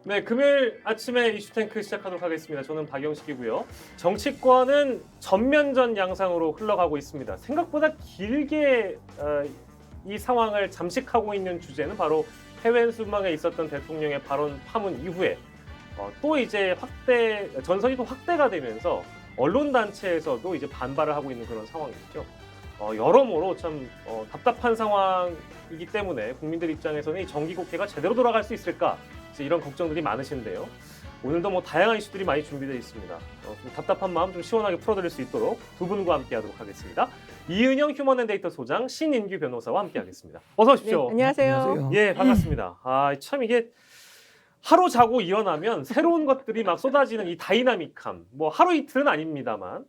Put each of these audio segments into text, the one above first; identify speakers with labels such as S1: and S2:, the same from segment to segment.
S1: 네, 금요일 아침에 이슈탱크 시작하도록 하겠습니다. 저는 박영식이고요. 정치권은 전면전 양상으로 흘러가고 있습니다. 생각보다 길게 이 상황을 잠식하고 있는 주제는 바로 해외 순방에 있었던 대통령의 발언 파문 이후에 또 이제 전선이 또 확대가 되면서 언론단체에서도 이제 반발을 하고 있는 그런 상황이죠. 여러모로 참 답답한 상황이기 때문에 국민들 입장에서는 이 정기국회가 제대로 돌아갈 수 있을까 이런 걱정들이 많으신데요. 오늘도 뭐 다양한 이슈들이 많이 준비되어 있습니다. 좀 답답한 마음 좀 시원하게 풀어드릴 수 있도록 두 분과 함께하도록 하겠습니다. 이은영 휴먼앤데이터 소장, 신인규 변호사와 함께하겠습니다. 어서 오십시오.
S2: 네, 안녕하세요.
S1: 예, 반갑습니다. 참 이게 하루 자고 일어나면 새로운 것들이 막 쏟아지는 이 다이나믹함. 뭐 하루 이틀은 아닙니다만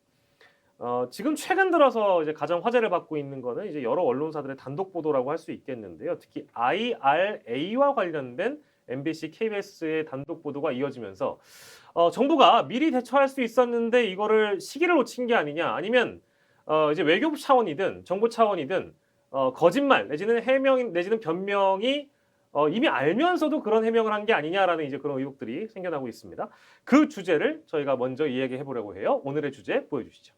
S1: 지금 최근 들어서 이제 가장 화제를 받고 있는 거는 이제 여러 언론사들의 단독 보도라고 할 수 있겠는데요. 특히 IRA와 관련된 MBC, KBS의 단독 보도가 이어지면서 정부가 미리 대처할 수 있었는데 이거를 시기를 놓친 게 아니냐, 아니면 이제 외교부 차원이든 정부 차원이든 거짓말 내지는 해명 내지는 변명이 이미 알면서도 그런 해명을 한 게 아니냐라는 이제 그런 의혹들이 생겨나고 있습니다. 그 주제를 저희가 먼저 이야기해 보려고 해요. 오늘의 주제 보여주시죠.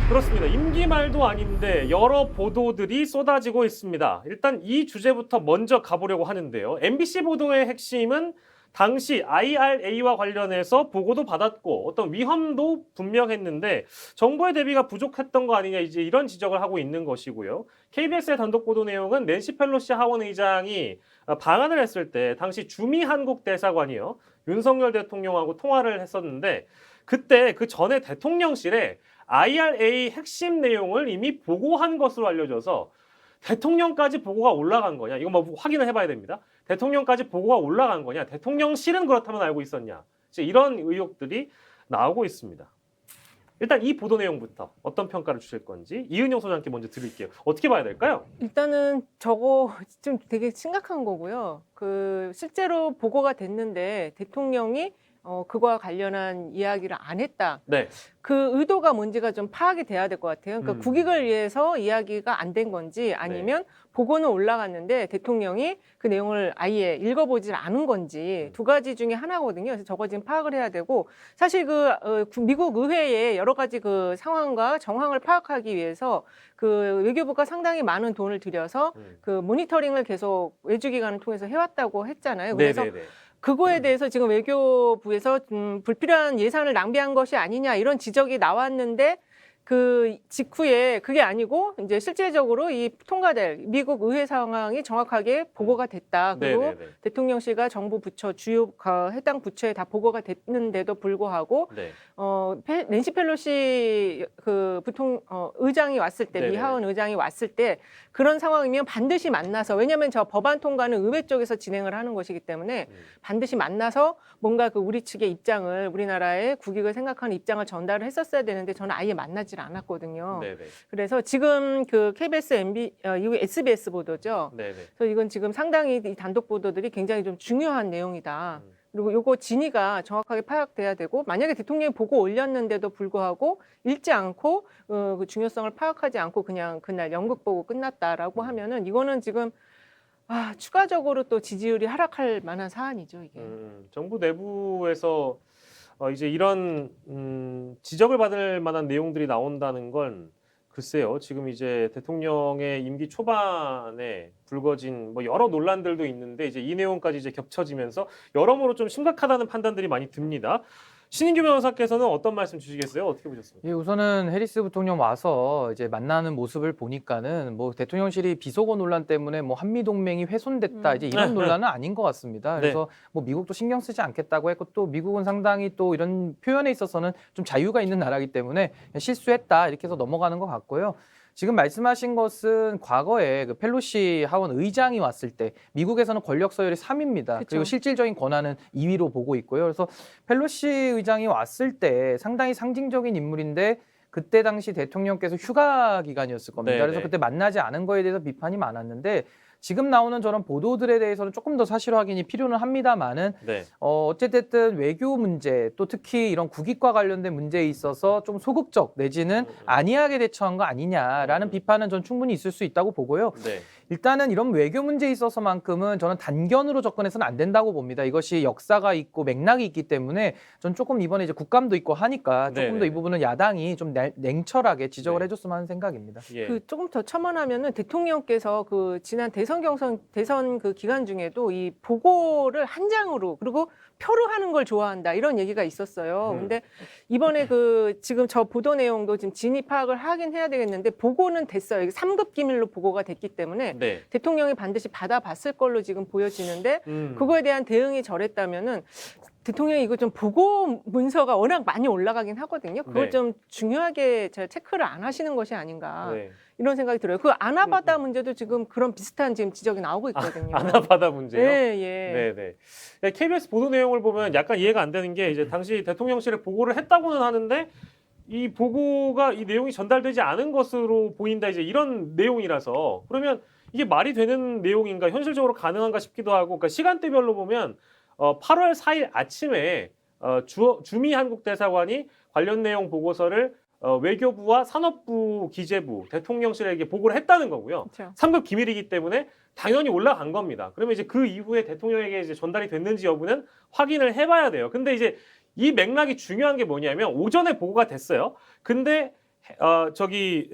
S1: 그렇습니다. 임기 말도 아닌데 여러 보도들이 쏟아지고 있습니다. 일단 이 주제부터 먼저 가보려고 하는데요. MBC 보도의 핵심은 당시 IRA와 관련해서 보고도 받았고 어떤 위험도 분명했는데 정보의 대비가 부족했던 거 아니냐, 이제 이런 지적을 하고 있는 것이고요. KBS의 단독 보도 내용은 낸시 펠로시 하원 의장이 방한을 했을 때 당시 주미 한국 대사관이요, 윤석열 대통령하고 통화를 했었는데 그때 그 전에 대통령실에 IRA 핵심 내용을 이미 보고한 것으로 알려져서 대통령까지 보고가 올라간 거냐, 이거 뭐 확인을 해봐야 됩니다. 대통령까지 보고가 올라간 거냐, 대통령실은 그렇다면 알고 있었냐, 이런 의혹들이 나오고 있습니다. 일단 이 보도 내용부터 어떤 평가를 주실 건지 이은영 소장님께 먼저 드릴게요. 어떻게 봐야 될까요?
S2: 일단은 저거 좀 되게 심각한 거고요. 실제로 보고가 됐는데 대통령이 그거와 관련한 이야기를 안 했다.
S1: 네.
S2: 그 의도가 뭔지가 좀 파악이 돼야 될 것 같아요. 그러니까 국익을 위해서 이야기가 안 된 건지, 아니면 보고는 올라갔는데 대통령이 그 내용을 아예 읽어보질 않은 건지, 두 가지 중에 하나거든요. 그래서 저거 지금 파악을 해야 되고, 사실 미국 의회의 여러 가지 그 상황과 정황을 파악하기 위해서 그 외교부가 상당히 많은 돈을 들여서 그 모니터링을 계속 외주기관을 통해서 해왔다고 했잖아요. 그래서
S1: 네네네.
S2: 그거에 대해서 지금 외교부에서 불필요한 예산을 낭비한 것이 아니냐, 이런 지적이 나왔는데 그 직후에 그게 아니고 이제 실제적으로 이 통과될 미국 의회 상황이 정확하게 보고가 됐다. 그리고
S1: 네네네.
S2: 대통령실과 정부 부처 주요 해당 부처에 다 보고가 됐는데도 불구하고
S1: 네.
S2: 낸시 펠로시 의장이 왔을 때,
S1: 네네.
S2: 미 하원 의장이 왔을 때 그런 상황이면 반드시 만나서, 왜냐하면 저 법안 통과는 의회 쪽에서 진행을 하는 것이기 때문에 반드시 만나서 뭔가 그 우리 측의 입장을, 우리나라의 국익을 생각하는 입장을 전달을 했었어야 되는데 저는 아예 만나질 않았거든요.
S1: 네네.
S2: 그래서 지금 그 KBS, 이후 SBS 보도죠.
S1: 네네.
S2: 그래서 이건 지금 상당히 이 단독 보도들이 굉장히 좀 중요한 내용이다. 그리고 요거 진위가 정확하게 파악돼야 되고, 만약에 대통령이 보고 올렸는데도 불구하고 읽지 않고 그 중요성을 파악하지 않고 그냥 그날 연극 보고 끝났다라고 하면은 이거는 지금 추가적으로 또 지지율이 하락할 만한 사안이죠, 이게.
S1: 정부 내부에서 이제 이런 지적을 받을 만한 내용들이 나온다는 건 글쎄요, 지금 이제 대통령의 임기 초반에 불거진 뭐 여러 논란들도 있는데 이제 이 내용까지 이제 겹쳐지면서 여러모로 좀 심각하다는 판단들이 많이 듭니다. 신인규 변호사께서는 어떤 말씀 주시겠어요? 어떻게 보셨습니까?
S3: 예, 우선은 해리스 부통령 와서 이제 만나는 모습을 보니까는 뭐 대통령실이 비속어 논란 때문에 뭐 한미 동맹이 훼손됐다 이제 이런 논란은 아닌 것 같습니다. 그래서 뭐 미국도 신경 쓰지 않겠다고 했고, 또 미국은 상당히 또 이런 표현에 있어서는 좀 자유가 있는 나라이기 때문에 실수했다 이렇게 해서 넘어가는 것 같고요. 지금 말씀하신 것은 과거에 그 펠로시 하원 의장이 왔을 때 미국에서는 권력 서열이 3위입니다.
S2: 그쵸.
S3: 그리고 실질적인 권한은 2위로 보고 있고요. 그래서 펠로시 의장이 왔을 때 상당히 상징적인 인물인데 그때 당시 대통령께서 휴가 기간이었을 겁니다.
S1: 네네.
S3: 그래서 그때 만나지 않은 거에 대해서 비판이 많았는데 지금 나오는 저런 보도들에 대해서는 조금 더 사실 확인이 필요는 합니다만은
S1: 네.
S3: 어쨌든 외교 문제, 또 특히 이런 국익과 관련된 문제에 있어서 좀 소극적 내지는 안이하게 대처한 거 아니냐라는 비판은 전 충분히 있을 수 있다고 보고요.
S1: 네.
S3: 일단은 이런 외교 문제에 있어서만큼은 저는 단견으로 접근해서는 안 된다고 봅니다. 이것이 역사가 있고 맥락이 있기 때문에 전 조금 이번에 이제 국감도 있고 하니까 조금 더 이 부분은 야당이 좀 냉철하게 지적을 해줬으면 하는 생각입니다.
S1: 예.
S2: 그 조금 더 첨언하면은 대통령께서 그 지난 대선 그 기간 중에도 이 보고를 한 장으로 그리고 표로 하는 걸 좋아한다 이런 얘기가 있었어요. 근데 이번에 그 지금 저 보도 내용도 지금 진위 파악을 하긴 해야 되겠는데 보고는 됐어요. 이게 3급 기밀로 보고가 됐기 때문에
S1: 네.
S2: 대통령이 반드시 받아봤을 걸로 지금 보여지는데 그거에 대한 대응이 저랬다면은 대통령이 이거 좀 보고 문서가 워낙 많이 올라가긴 하거든요. 그걸
S1: 네.
S2: 좀 중요하게 체크를 안 하시는 것이 아닌가
S1: 네.
S2: 이런 생각이 들어요. 그 아나바다 문제도 지금 그런 비슷한 지금 지적이 나오고 있거든요.
S1: 아나바다 문제요?
S2: 예, 예.
S1: 네네. 네, KBS 보도 내용을 보면 약간 이해가 안 되는 게 이제 당시 대통령실에 보고를 했다고는 하는데 이 보고가 이 내용이 전달되지 않은 것으로 보인다 이제 이런 내용이라서 그러면 이게 말이 되는 내용인가 현실적으로 가능한가 싶기도 하고 그러니까 시간대별로 보면 8월 4일 아침에 주미 한국 대사관이 관련 내용 보고서를 외교부와 산업부, 기재부, 대통령실에게 보고를 했다는 거고요.
S2: 그렇죠.
S1: 3급 기밀이기 때문에 당연히 올라간 겁니다. 그러면 이제 그 이후에 대통령에게 이제 전달이 됐는지 여부는 확인을 해봐야 돼요. 근데 이제 이 맥락이 중요한 게 뭐냐면 오전에 보고가 됐어요. 근데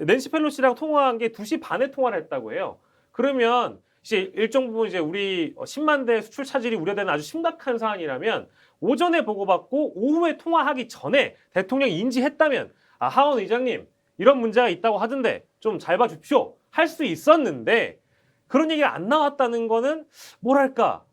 S1: 낸시 펠로시랑 통화한 게 2시 반에 통화를 했다고 해요. 그러면 이제 일정 부분 이제 우리 10만 대 수출 차질이 우려되는 아주 심각한 사안이라면 오전에 보고받고 오후에 통화하기 전에 대통령이 인지했다면 하원 의장님 이런 문제가 있다고 하던데 좀 잘 봐주십시오 할 수 있었는데 그런 얘기가 안 나왔다는 거는 뭐랄까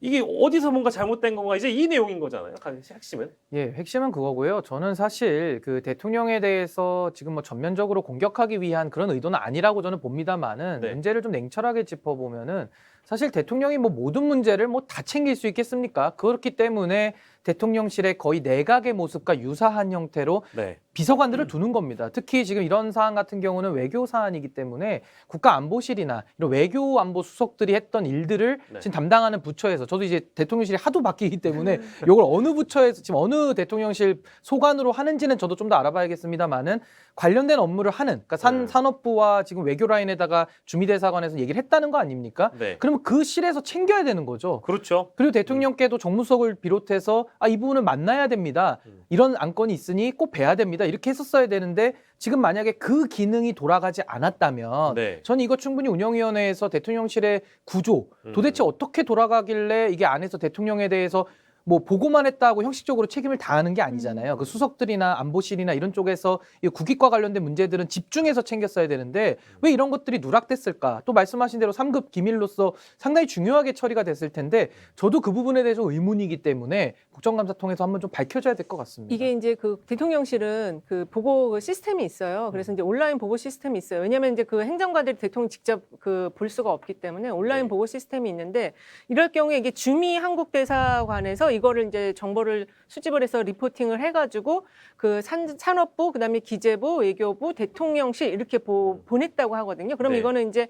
S1: 이게 어디서 뭔가 잘못된 건가 이제 이 내용인 거잖아요. 핵심은.
S3: 예, 핵심은 그거고요. 저는 사실 그 대통령에 대해서 지금 뭐 전면적으로 공격하기 위한 그런 의도는 아니라고 저는 봅니다만은
S1: 네.
S3: 문제를 좀 냉철하게 짚어보면은 사실 대통령이 뭐 모든 문제를 뭐 다 챙길 수 있겠습니까? 그렇기 때문에 대통령실의 거의 내각의 모습과 유사한 형태로
S1: 네.
S3: 비서관들을 두는 겁니다. 특히 지금 이런 사안 같은 경우는 외교 사안이기 때문에 국가안보실이나 이런 외교안보 수석들이 했던 일들을
S1: 네.
S3: 지금 담당하는 부처에서 저도 이제 대통령실이 하도 바뀌기 때문에 이걸 어느 부처에서 지금 어느 대통령실 소관으로 하는지는 저도 좀 더 알아봐야겠습니다만은 관련된 업무를 하는 그러니까 산업부와 지금 외교 라인에다가 주미대사관에서 얘기를 했다는 거 아닙니까?
S1: 네.
S3: 그러면 그 실에서 챙겨야 되는 거죠.
S1: 그렇죠.
S3: 그리고 대통령께도 정무수석을 비롯해서 이 부분을 만나야 됩니다. 이런 안건이 있으니 꼭 뵈야 됩니다. 이렇게 했었어야 되는데 지금 만약에 그 기능이 돌아가지 않았다면
S1: 네.
S3: 저는 이거 충분히 운영위원회에서 대통령실의 구조 도대체 어떻게 돌아가길래 이게 안에서 대통령에 대해서 뭐 보고만 했다고 형식적으로 책임을 다하는 게 아니잖아요. 그 수석들이나 안보실이나 이런 쪽에서 이 국익과 관련된 문제들은 집중해서 챙겼어야 되는데 왜 이런 것들이 누락됐을까? 또 말씀하신 대로 3급 기밀로서 상당히 중요하게 처리가 됐을 텐데 저도 그 부분에 대해서 의문이기 때문에 국정감사 통해서 한번 좀 밝혀져야 될 것 같습니다.
S2: 이게 이제 그 대통령실은 그 보고 그 시스템이 있어요. 그래서 이제 온라인 보고 시스템이 있어요. 왜냐하면 이제 그 행정관들이 대통령 직접 그 볼 수가 없기 때문에 온라인
S1: 네.
S2: 보고 시스템이 있는데 이럴 경우에 이게 주미 한국 대사관에서 이거를 이제 정보를 수집을 해서 리포팅을 해가지고 그 산업부, 그다음에 기재부, 외교부, 대통령실 이렇게 보냈다고 하거든요. 그럼
S1: 네.
S2: 이거는 이제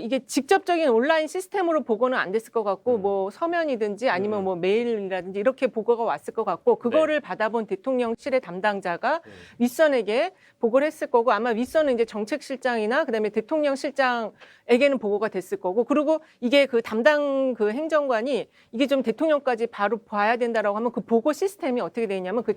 S2: 이게 직접적인 온라인 시스템으로 보고는 안 됐을 것 같고 뭐 서면이든지 아니면 뭐 메일이라든지 이렇게 보고가 왔을 것 같고 그거를 받아본 대통령실의 담당자가 윗선에게 보고를 했을 거고 아마 윗선은 이제 정책실장이나 그다음에 대통령실장에게는 보고가 됐을 거고 그리고 이게 그 담당 그 행정관이 이게 좀 대통령까지 바로 봐야 된다라고 하면 그 보고 시스템이 어떻게 돼 있냐면 그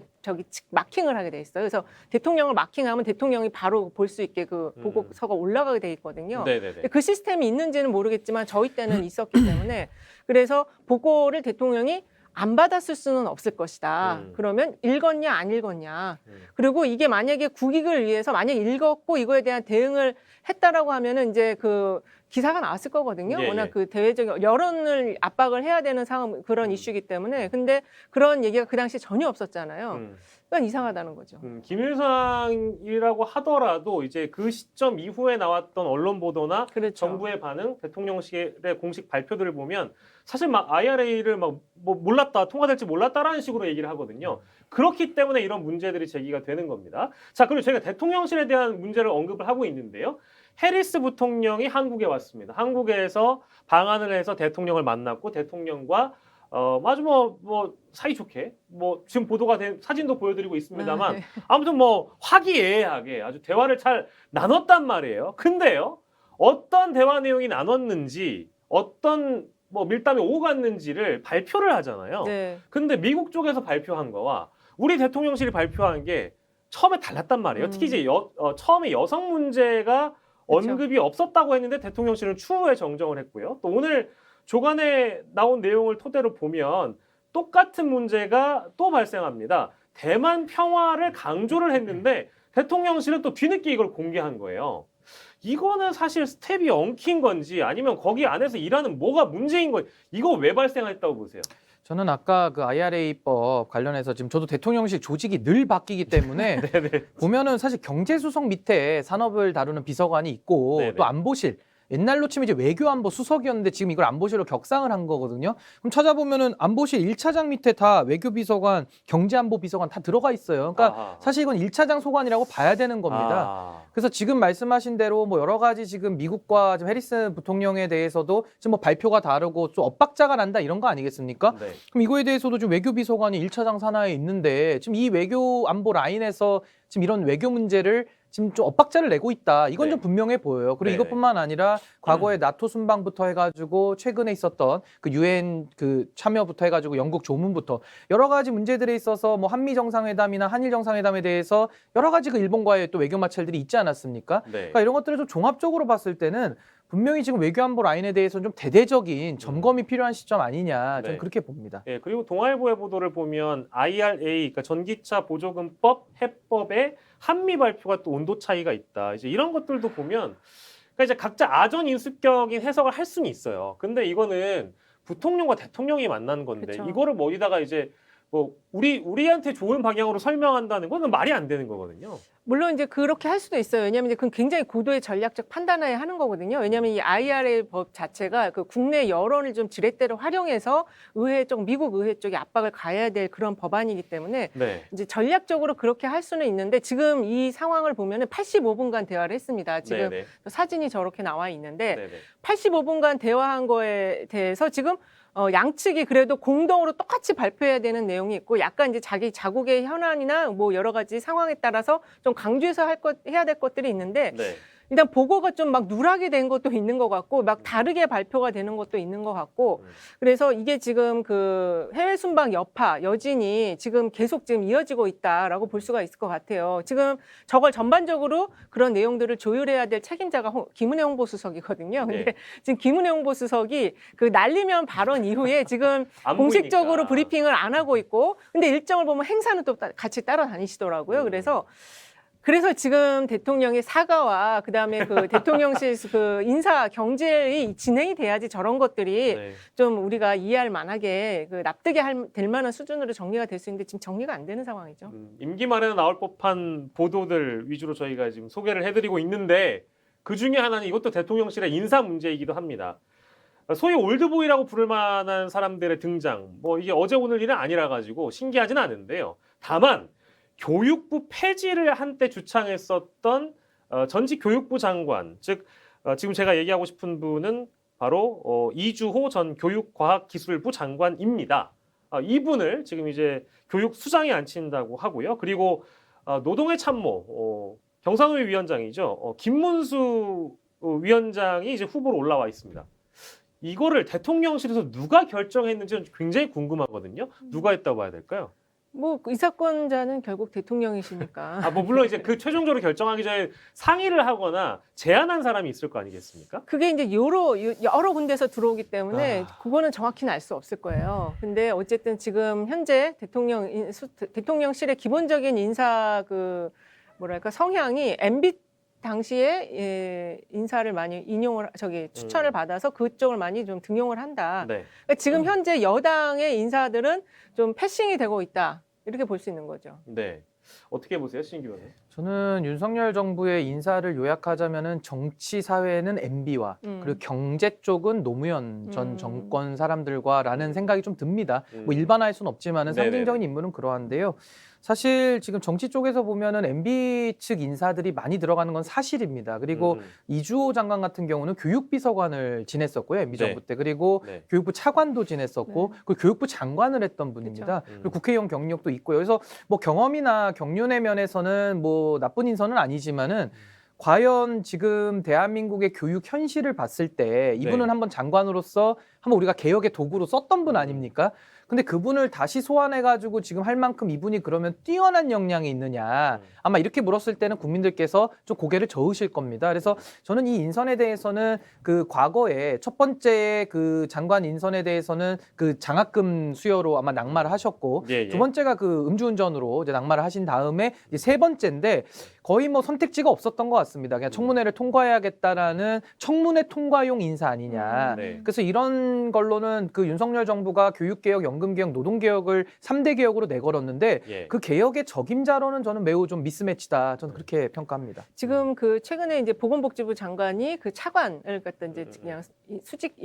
S2: 마킹을 하게 돼 있어요. 그래서 대통령을 마킹하면 대통령이 바로 볼 수 있게 그 보고서가 올라가게 돼 있거든요.
S1: 네네네.
S2: 그 시스템이 있는지는 모르겠지만 저희 때는 있었기 때문에 그래서 보고를 대통령이 안 받았을 수는 없을 것이다. 그러면 읽었냐 안 읽었냐. 그리고 이게 만약에 국익을 위해서 만약 읽었고 이거에 대한 대응을 했다라고 하면은 이제 그 기사가 나왔을 거거든요.
S1: 예,
S2: 워낙
S1: 예.
S2: 그 대외적 여론을 압박을 해야 되는 상황 그런 이슈이기 때문에 근데 그런 얘기가 그 당시 전혀 없었잖아요. 그러니까 이상하다는 거죠.
S1: 기밀사항이라고 하더라도 이제 그 시점 이후에 나왔던 언론 보도나
S2: 그렇죠.
S1: 정부의 반응, 대통령실의 공식 발표들을 보면 사실 막 IRA를 막 뭐 몰랐다, 통과될지 몰랐다라는 식으로 얘기를 하거든요. 그렇기 때문에 이런 문제들이 제기가 되는 겁니다. 자, 그리고 저희가 대통령실에 대한 문제를 언급을 하고 있는데요. 해리스 부통령이 한국에 왔습니다. 한국에서 방한을 해서 대통령을 만났고 대통령과 아주 뭐 사이좋게 뭐 지금 보도가 된 사진도 보여드리고 있습니다만
S2: 네.
S1: 아무튼 뭐 화기애애하게 아주 대화를 잘 나눴단 말이에요. 근데요 어떤 대화 내용이 나눴는지 어떤 뭐 밀담이 오고 갔는지를 발표를 하잖아요.
S2: 네.
S1: 근데 미국 쪽에서 발표한 거와 우리 대통령실이 발표한 게 처음에 달랐단 말이에요. 특히 이제 처음에 여성 문제가
S2: 그쵸.
S1: 언급이 없었다고 했는데 대통령실은 추후에 정정을 했고요. 또 오늘 조간에 나온 내용을 토대로 보면 똑같은 문제가 또 발생합니다. 대만 평화를 강조를 했는데 대통령실은 또 뒤늦게 이걸 공개한 거예요. 이거는 사실 스텝이 엉킨 건지 아니면 거기 안에서 일하는 뭐가 문제인 건지 이거 왜 발생했다고 보세요?
S3: 저는 아까 그 IRA법 관련해서 지금 저도 대통령실 조직이 늘 바뀌기 때문에
S1: 네네.
S3: 보면은 사실 경제수석 밑에 산업을 다루는 비서관이 있고
S1: 네네.
S3: 또 안보실 옛날로 치면 이제 외교안보 수석이었는데 지금 이걸 안보실로 격상을 한 거거든요. 그럼 찾아보면은 안보실 1차장 밑에 다 외교비서관, 경제안보비서관 다 들어가 있어요. 그러니까
S1: 아하.
S3: 사실 이건 1차장 소관이라고 봐야 되는 겁니다.
S1: 아.
S3: 그래서 지금 말씀하신 대로 뭐 여러 가지 지금 미국과 지금 해리스 부통령에 대해서도 지금 뭐 발표가 다르고 좀 엇박자가 난다 이런 거 아니겠습니까?
S1: 네.
S3: 그럼 이거에 대해서도 지금 외교비서관이 1차장 산하에 있는데 지금 이 외교 안보 라인에서 지금 이런 외교 문제를 지금 좀 엇박자를 내고 있다. 이건
S1: 네.
S3: 좀 분명해 보여요. 그리고
S1: 네네.
S3: 이것뿐만 아니라 과거에 나토 순방부터 해가지고 최근에 있었던 그 유엔 그 참여부터 해가지고 영국 조문부터 여러 가지 문제들에 있어서 뭐 한미 정상회담이나 한일 정상회담에 대해서 여러 가지 그 일본과의 또 외교 마찰들이 있지 않았습니까?
S1: 네.
S3: 그러니까 이런 것들을 좀 종합적으로 봤을 때는 분명히 지금 외교안보 라인에 대해서는 좀 대대적인 점검이 필요한 시점 아니냐 저는
S1: 네.
S3: 그렇게 봅니다.
S1: 예, 그리고 동아일보의 보도를 보면 IRA, 그러니까 전기차 보조금법, 해법에 한미 발표가 또 온도 차이가 있다. 이제 이런 것들도 보면, 그러니까 이제 각자 아전인수격인 해석을 할 수는 있어요. 근데 이거는 부통령과 대통령이 만난 건데
S2: 그쵸.
S1: 이거를 뭐 어디다가 이제 뭐 우리한테 좋은 방향으로 설명한다는 거는 말이 안 되는 거거든요.
S2: 물론 이제 그렇게 할 수도 있어요. 왜냐하면 이제 그건 굉장히 고도의 전략적 판단하에 하는 거거든요. 왜냐하면 이 IRA 법 자체가 그 국내 여론을 좀 지렛대로 활용해서 의회 쪽, 미국 의회 쪽에 압박을 가해야 될 그런 법안이기 때문에
S1: 네.
S2: 이제 전략적으로 그렇게 할 수는 있는데 지금 이 상황을 보면은 85분간 대화를 했습니다. 지금
S1: 네네.
S2: 사진이 저렇게 나와 있는데
S1: 네네.
S2: 85분간 대화한 거에 대해서 지금 양측이 그래도 공동으로 똑같이 발표해야 되는 내용이 있고 약간 이제 자기 자국의 현안이나 뭐 여러 가지 상황에 따라서 좀 강조해서 해야 될 것들이 있는데
S1: 네.
S2: 일단 보고가 좀 막 누락이 된 것도 있는 것 같고 막 다르게 발표가 되는 것도 있는 것 같고 그래서 이게 지금 그 해외 순방 여파 여진이 지금 계속 지금 이어지고 있다라고 볼 수가 있을 것 같아요. 지금 저걸 전반적으로 그런 내용들을 조율해야 될 책임자가 김은혜 홍보수석이거든요. 근데
S1: 네.
S2: 지금 김은혜 홍보수석이 그 날리면 발언 이후에 지금
S1: 안
S2: 공식적으로
S1: 보이니까.
S2: 브리핑을 안 하고 있고 근데 일정을 보면 행사는 또 같이 따라다니시더라고요. 그래서 지금 대통령의 사과와 그다음에 그 대통령실 그 인사 경질이 진행이 돼야지 저런 것들이
S1: 네.
S2: 좀 우리가 이해할 만하게 그 납득이 될 만한 수준으로 정리가 될 수 있는데 지금 정리가 안 되는 상황이죠.
S1: 임기 말에는 나올 법한 보도들 위주로 저희가 지금 소개를 해드리고 있는데 그 중에 하나는 이것도 대통령실의 인사 문제이기도 합니다. 소위 올드보이라고 부를 만한 사람들의 등장, 뭐 이게 어제 오늘 일은 아니라 가지고 신기하진 않은데요. 다만 교육부 폐지를 한때 주창했었던 전직 교육부 장관, 즉 지금 제가 얘기하고 싶은 분은 바로 이주호 전 교육과학기술부 장관입니다. 이분을 지금 이제 교육수장에 앉힌다고 하고요. 그리고 노동의 참모 경상의회 위원장이죠. 김문수 위원장이 이제 후보로 올라와 있습니다. 이거를 대통령실에서 누가 결정했는지 굉장히 궁금하거든요. 누가 했다고 봐야 될까요?
S2: 뭐 이 사건자는 결국 대통령이시니까.
S1: 뭐 물론 이제 그 최종적으로 결정하기 전에 상의를 하거나 제안한 사람이 있을 거 아니겠습니까?
S2: 그게 이제 여러 군데서 들어오기 때문에 그거는 정확히는 알 수 없을 거예요. 근데 어쨌든 지금 현재 대통령실의 기본적인 인사 그 뭐랄까 성향이 MB 당시에 인사를 많이 추천을 받아서 그쪽을 많이 좀 등용을 한다.
S1: 네.
S2: 그러니까 지금 현재 여당의 인사들은 좀 패싱이 되고 있다. 이렇게 볼 수 있는 거죠.
S1: 네. 어떻게 보세요, 신규 의원님?
S3: 저는 윤석열 정부의 인사를 요약하자면은 정치 사회는 MB와 그리고 경제 쪽은 노무현 전 정권 사람들과라는 생각이 좀 듭니다. 뭐 일반화할 수는 없지만은 상징적인 인물은 그러한데요. 사실 지금 정치 쪽에서 보면은 MB 측 인사들이 많이 들어가는 건 사실입니다. 그리고 이주호 장관 같은 경우는 교육비서관을 지냈었고요, MB 정부 때. 그리고
S1: 네.
S3: 교육부 차관도 지냈었고, 그리고 교육부 장관을 했던 분입니다. 그리고 국회의원 경력도 있고요. 그래서 뭐 경험이나 경륜의 면에서는 뭐 나쁜 인선은 아니지만은 과연 지금 대한민국의 교육 현실을 봤을 때 이분은 한번 장관으로서 한번 우리가 개혁의 도구로 썼던 분 아닙니까? 근데 그분을 다시 소환해가지고 지금 할 만큼 이분이 그러면 뛰어난 역량이 있느냐. 아마 이렇게 물었을 때는 국민들께서 좀 고개를 저으실 겁니다. 그래서 저는 이 인선에 대해서는 그 과거에 첫 번째 그 장관 인선에 대해서는 그 장학금 수여로 아마 낙마를 하셨고 두 번째가 그 음주운전으로 이제 낙마를 하신 다음에 이제 세 번째인데 거의 뭐 선택지가 없었던 것 같습니다. 그냥 청문회를 통과해야겠다라는 청문회 통과용 인사 아니냐. 그래서 이런 걸로는 그 윤석열 정부가 교육개혁, 연금개혁, 노동개혁을 3대 개혁으로 내걸었는데 그 개혁의 적임자로는 저는 매우 좀 미스매치다. 저는 그렇게 평가합니다.
S2: 지금 그 최근에 이제 보건복지부 장관이 그 차관을 갖다 이제 그냥 수직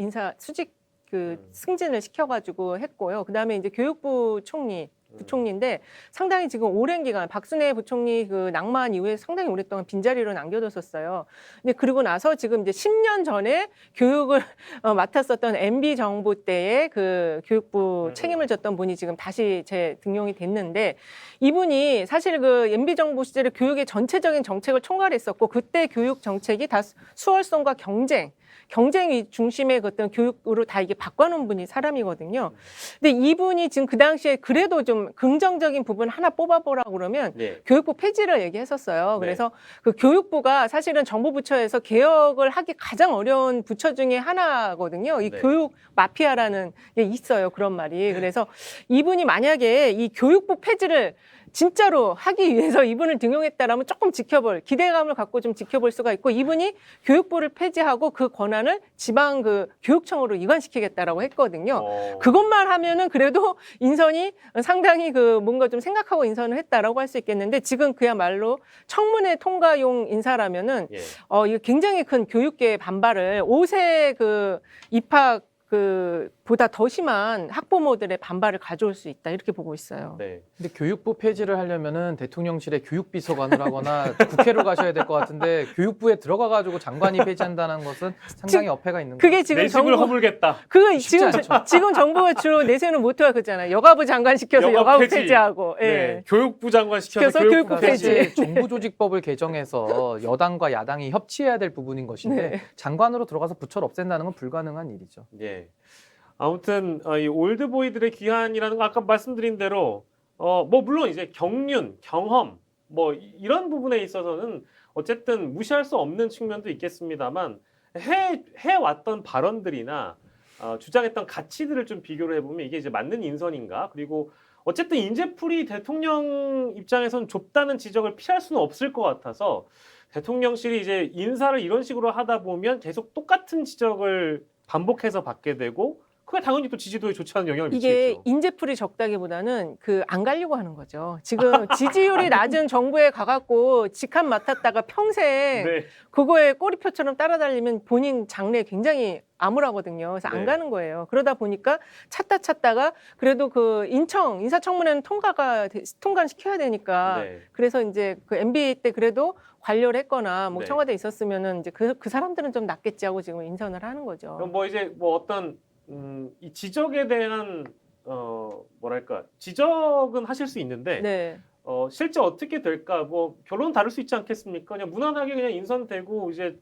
S2: 그 승진을 시켜가지고 했고요. 그 다음에 이제 교육부 총리 부총리인데 상당히 지금 오랜 기간 박순애 부총리 그 낙마한 이후에 상당히 오랫동안 빈자리로 남겨뒀었어요. 근데 그러고 나서 지금 이제 10년 전에 교육을 맡았었던 MB 정부 때의 그 교육부 책임을 졌던 분이 지금 다시 재등용이 됐는데 이분이 사실 그 MB 정부 시절에 교육의 전체적인 정책을 총괄했었고 그때 교육 정책이 다 수월성과 경쟁이 중심의 어떤 교육으로 다 이게 바꿔놓은 분이 사람이거든요. 근데 이분이 지금 그 당시에 그래도 좀 긍정적인 부분 하나 뽑아보라고 그러면 교육부 폐지를 얘기했었어요. 그래서 그 교육부가 사실은 정부 부처에서 개혁을 하기 가장 어려운 부처 중에 하나거든요. 이 교육 마피아라는 게 있어요. 그런 말이. 그래서 이분이 만약에 이 교육부 폐지를 진짜로 하기 위해서 이분을 등용했다라면 조금 기대감을 갖고 좀 지켜볼 수가 있고 이분이 교육부를 폐지하고 그 권한을 지방 그 교육청으로 이관시키겠다라고 했거든요. 그것만 하면은 그래도 인선이 상당히 그 뭔가 좀 생각하고 인선을 했다라고 할 수 있겠는데 지금 그야말로 청문회 통과용 인사라면은 이거 굉장히 큰 교육계의 반발을 5세 그 입학 보다 더 심한 학부모들의 반발을 가져올 수 있다 이렇게 보고 있어요.
S3: 근데 교육부 폐지를 하려면은 대통령실에 교육비서관을 하거나 국회로 가셔야 될 것 같은데 교육부에 들어가가지고 장관이 폐지한다는 것은 상당히 어폐가 있는 거예요.
S2: 그게 지금
S1: 내 집을 허물겠다.
S2: 그거 지금 정부가 주로 내세우는 모토가 그잖아요. 여가부 장관 시켜서 여가부 폐지하고,
S1: 교육부 장관 시켜서 교육부 폐지.
S3: 정부조직법을 개정해서 여당과 야당이 협치해야 될 부분인 것인데 장관으로 들어가서 부처를 없앤다는 건 불가능한 일이죠.
S1: 아무튼 이 올드보이들의 귀환이라는 거 아까 말씀드린 대로 뭐 물론 이제 경륜, 경험 뭐 이런 부분에 있어서는 어쨌든 무시할 수 없는 측면도 있겠습니다만 해왔던 발언들이나 주장했던 가치들을 좀 비교를 해보면 이게 이제 맞는 인선인가 그리고 어쨌든 인재풀이 대통령 입장에서는 좁다는 지적을 피할 수는 없을 것 같아서 대통령실이 이제 인사를 이런 식으로 하다 보면 계속 똑같은 지적을 반복해서 받게 되고 그게 당연히 또 지지도에 좋지 않은 영향을 미치겠죠.
S2: 이게 인재풀이 적다기보다는 안 가려고 하는 거죠. 지금 지지율이 낮은 정부에 가갖고 직함 맡았다가 평생 그거에 꼬리표처럼 따라다니면 본인 장래에 굉장히 암울하거든요. 그래서 안 가는 거예요. 그러다 보니까 찾다가 그래도 그 인사청문회는 통과를 시켜야 되니까 그래서 이제 그 MB 때 그래도 관료를 했거나 뭐 청와대에 있었으면은 이제 그 사람들은 좀 낫겠지 하고 지금 인선을 하는 거죠.
S1: 그럼 뭐 이제 뭐 어떤 이 지적에 대한 뭐랄까 지적은 하실 수 있는데 실제 어떻게 될까 뭐 결론은 다를 수 있지 않겠습니까? 그냥 무난하게 그냥 인선되고 이제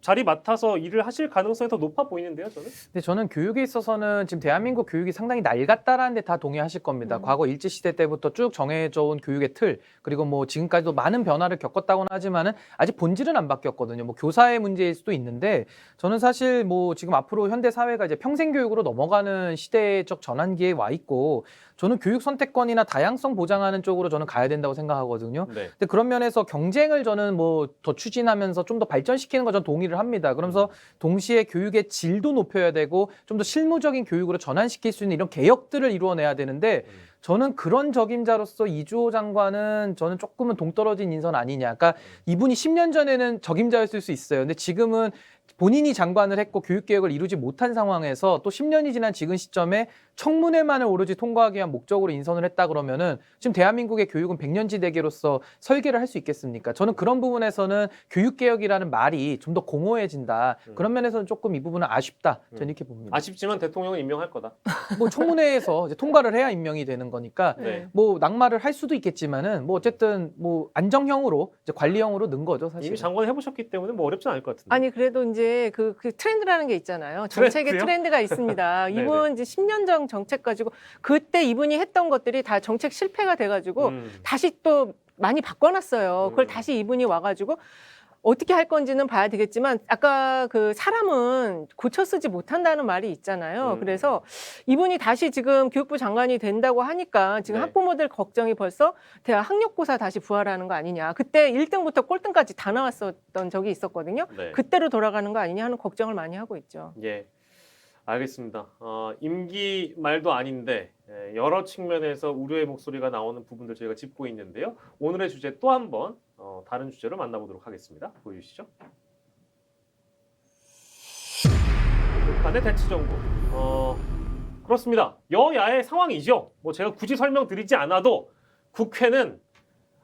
S1: 자리 맡아서 일을 하실 가능성이 더 높아 보이는데요, 저는.
S3: 근데 저는 교육에 있어서는 지금 대한민국 교육이 상당히 낡았다라는 데 다 동의하실 겁니다. 과거 일제시대 때부터 쭉 정해져 온 교육의 틀, 그리고 뭐 지금까지도 많은 변화를 겪었다고는 하지만은 아직 본질은 안 바뀌었거든요. 뭐 교사의 문제일 수도 있는데 저는 사실 뭐 지금 앞으로 현대 사회가 이제 평생 교육으로 넘어가는 시대적 전환기에 와 있고 저는 교육 선택권이나 다양성 보장하는 쪽으로 저는 가야 된다고 생각하거든요. 근데 그런 면에서 경쟁을 저는 뭐 더 추진하면서 좀 더 발전시키는 거 저는 동의를 합니다. 그러면서 동시에 교육의 질도 높여야 되고 좀 더 실무적인 교육으로 전환시킬 수 있는 이런 개혁들을 이루어내야 되는데 저는 그런 적임자로서 이주호 장관은 저는 조금은 동떨어진 인선 아니냐. 그러니까 이분이 10년 전에는 적임자였을 수 있어요. 근데 지금은 본인이 장관을 했고 교육개혁을 이루지 못한 상황에서 또 10년이 지난 지금 시점에 청문회만을 오로지 통과하기 위한 목적으로 인선을 했다 그러면은 지금 대한민국의 교육은 백년지대계로서 설계를 할 수 있겠습니까? 저는 그런 부분에서는 교육개혁이라는 말이 좀 더 공허해진다. 그런 면에서는 조금 이 부분은 아쉽다. 저는 이렇게 봅니다.
S1: 아쉽지만 대통령은 임명할 거다.
S3: 뭐 청문회에서 이제 통과를 해야 임명이 되는 거니까
S1: 네.
S3: 뭐 낙마를 할 수도 있겠지만은 뭐 어쨌든 뭐 안정형으로 이제 관리형으로 는 거죠 사실.
S1: 이미 장관 해보셨기 때문에 뭐 어렵진 않을 것 같은데.
S2: 아니 그래도 이제 그 트렌드라는 게 있잖아요. 정책의
S1: 트렌드요?
S2: 트렌드가 있습니다.
S1: 네네.
S2: 이분 이제 10년 전 정책 가지고 그때 이분이 했던 것들이 다 정책 실패가 돼가지고 다시 또 많이 바꿔놨어요. 그걸 다시 이분이 와가지고 어떻게 할 건지는 봐야 되겠지만 아까 그 사람은 고쳐 쓰지 못한다는 말이 있잖아요. 그래서 이분이 다시 지금 교육부 장관이 된다고 하니까 지금
S1: 네.
S2: 학부모들 걱정이 벌써 대학 학력고사 다시 부활하는 거 아니냐. 그때 1등부터 꼴등까지 다 나왔었던 적이 있었거든요.
S1: 네.
S2: 그때로 돌아가는 거 아니냐 하는 걱정을 많이 하고 있죠.
S1: 예, 알겠습니다. 임기 말도 아닌데 여러 측면에서 우려의 목소리가 나오는 부분들 저희가 짚고 있는데요. 오늘의 주제 또 한 번 다른 주제로 만나보도록 하겠습니다. 보여주시죠. 북한의 대치정부. 그렇습니다. 여야의 상황이죠. 뭐 제가 굳이 설명드리지 않아도 국회는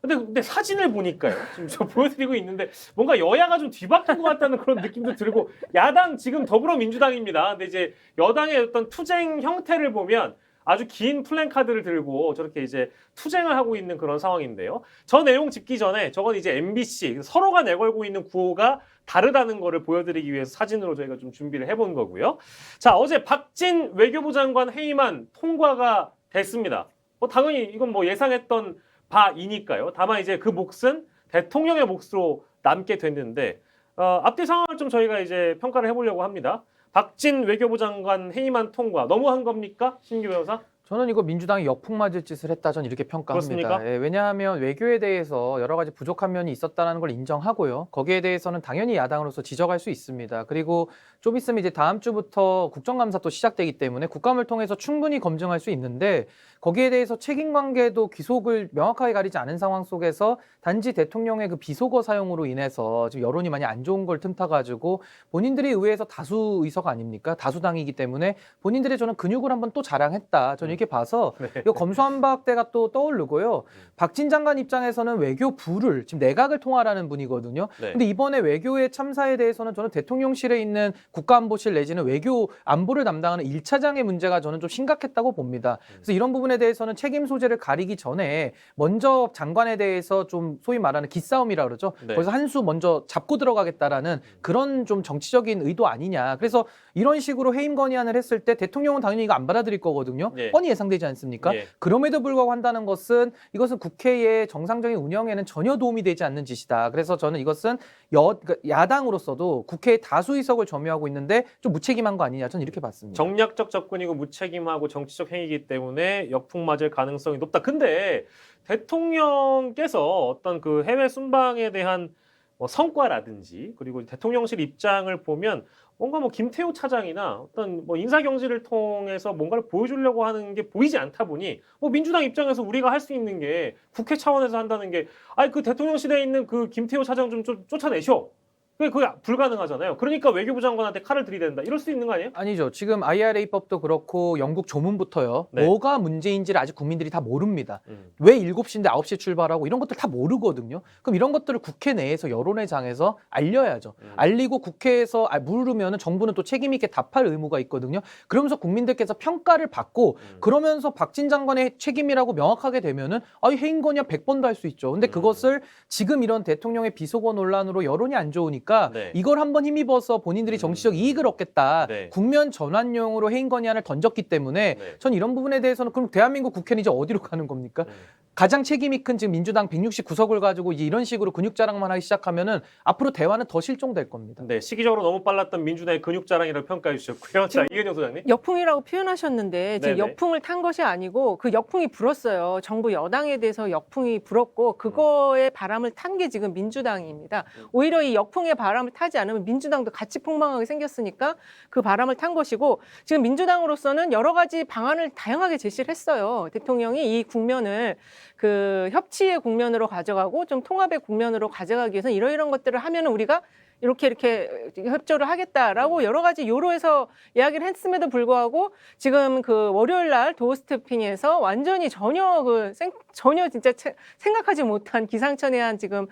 S1: 근데 사진을 보니까요. 지금 저 보여드리고 있는데 뭔가 여야가 좀 뒤바뀐 것 같다는 그런 느낌도 들고 야당 지금 더불어민주당입니다. 근데 이제 여당의 어떤 투쟁 형태를 보면 아주 긴 플랜카드를 들고 저렇게 이제 투쟁을 하고 있는 그런 상황인데요. 저 내용 짚기 전에 저건 이제 MBC 서로가 내걸고 있는 구호가 다르다는 거를 보여드리기 위해서 사진으로 저희가 좀 준비를 해본 거고요. 자, 어제 박진 외교부 장관 회의만 통과가 됐습니다. 당연히 이건 뭐 예상했던 바이니까요. 다만 이제 그 몫은 대통령의 몫으로 남게 됐는데 앞뒤 상황을 좀 저희가 이제 평가를 해보려고 합니다. 박진 외교부 장관 회의만 통과 너무한 겁니까? 신규 변호사?
S3: 저는 이거 민주당이 역풍 맞을 짓을 했다 저는 이렇게 평가합니다.
S1: 그렇습니까?
S3: 예, 왜냐하면 외교에 대해서 여러 가지 부족한 면이 있었다는 걸 인정하고요. 거기에 대해서는 당연히 야당으로서 지적할 수 있습니다. 그리고 좀 있으면 이제 다음 주부터 국정감사 또 시작되기 때문에 국감을 통해서 충분히 검증할 수 있는데 거기에 대해서 책임관계도 귀속을 명확하게 가리지 않은 상황 속에서 단지 대통령의 그 비속어 사용으로 인해서 지금 여론이 많이 안 좋은 걸 틈타가지고 본인들이 의회에서 다수 의석 아닙니까? 다수당이기 때문에 본인들의 저는 근육을 한번 또 자랑했다. 저는 이렇게 봐서
S1: 네.
S3: 이거 검수완박대가 또 떠오르고요. 박진 장관 입장에서는 외교부를 지금 내각을 통할하는 분이거든요.
S1: 네.
S3: 근데 이번에 외교의 참사에 대해서는 저는 대통령실에 있는 국가안보실 내지는 외교 안보를 담당하는 1차장의 문제가 저는 좀 심각했다고 봅니다. 그래서 이런 부분에 대해서는 책임 소재를 가리기 전에 먼저 장관에 대해서 좀 소위 말하는 기싸움이라 그러죠.
S1: 네.
S3: 거기서 한 수 먼저 잡고 들어가겠다라는 그런 좀 정치적인 의도 아니냐. 그래서 이런 식으로 해임 건의안을 했을 때 대통령은 당연히 이거 안 받아들일 거거든요.
S1: 예.
S3: 뻔히 예상되지 않습니까?
S1: 예.
S3: 그럼에도 불구하고 한다는 것은 이것은 국회의 정상적인 운영에는 전혀 도움이 되지 않는 짓이다. 그래서 저는 이것은 그러니까 야당으로서도 국회의 다수 의석을 점유하고 있는데 좀 무책임한 거 아니냐. 저는 이렇게 봤습니다.
S1: 정략적 접근이고 무책임하고 정치적 행위이기 때문에 역풍 맞을 가능성이 높다. 근데 대통령께서 어떤 그 해외 순방에 대한 뭐 성과라든지 그리고 대통령실 입장을 보면 뭔가 뭐 김태우 차장이나 어떤 뭐 인사 경질을 통해서 뭔가를 보여주려고 하는 게 보이지 않다 보니 뭐 민주당 입장에서 우리가 할 수 있는 게 국회 차원에서 한다는 게 아니 그 대통령실에 있는 그 김태우 차장 좀 쫓아내셔. 그게 불가능하잖아요. 그러니까 외교부 장관한테 칼을 들이댄다. 이럴 수 있는 거 아니에요?
S3: 아니죠. 지금 IRA법도 그렇고 영국 조문부터요.
S1: 네.
S3: 뭐가 문제인지를 아직 국민들이 다 모릅니다. 왜 7시인데 9시에 출발하고 이런 것들 다 모르거든요. 그럼 이런 것들을 국회 내에서 여론의 장에서 알려야죠. 알리고 국회에서 물으면 정부는 또 책임 있게 답할 의무가 있거든요. 그러면서 국민들께서 평가를 받고 그러면서 박진 장관의 책임이라고 명확하게 되면은 해임 건의안 100번도 할 수 있죠. 근데 그것을 지금 이런 대통령의 비속어 논란으로 여론이 안 좋으니까
S1: 네.
S3: 이걸 한번 힘입어서 본인들이 정치적 이익을 얻겠다.
S1: 네.
S3: 국면 전환용으로 해임 건의안을 던졌기 때문에
S1: 네.
S3: 전 이런 부분에 대해서는 그럼 대한민국 국회는 이제 어디로 가는 겁니까? 가장 책임이 큰 지금 민주당 169석을 가지고 이제 이런 식으로 근육 자랑만 하기 시작하면은 앞으로 대화는 더 실종될 겁니다.
S1: 네, 시기적으로 너무 빨랐던 민주당의 근육 자랑이라고 평가해 주셨고요. 자, 이은영 소장님.
S2: 역풍이라고 표현하셨는데 지금
S1: 네네.
S2: 역풍을 탄 것이 아니고 그 역풍이 불었어요. 정부 여당에 대해서 역풍이 불었고 그거의 바람을 탄 게 지금 민주당입니다. 오히려 이 역풍의 바람을 타지 않으면 민주당도 같이 폭망하게 생겼으니까 그 바람을 탄 것이고 지금 민주당으로서는 여러 가지 방안을 다양하게 제시를 했어요. 대통령이 이 국면을 그 협치의 국면으로 가져가고 좀 통합의 국면으로 가져가기 위해서 이런 것들을 하면은 우리가 이렇게 협조를 하겠다라고 여러 가지 요로에서 이야기를 했음에도 불구하고 지금 그 월요일 날 도어 스태핑에서 완전히 전혀 진짜 생각하지 못한 기상천외한 지금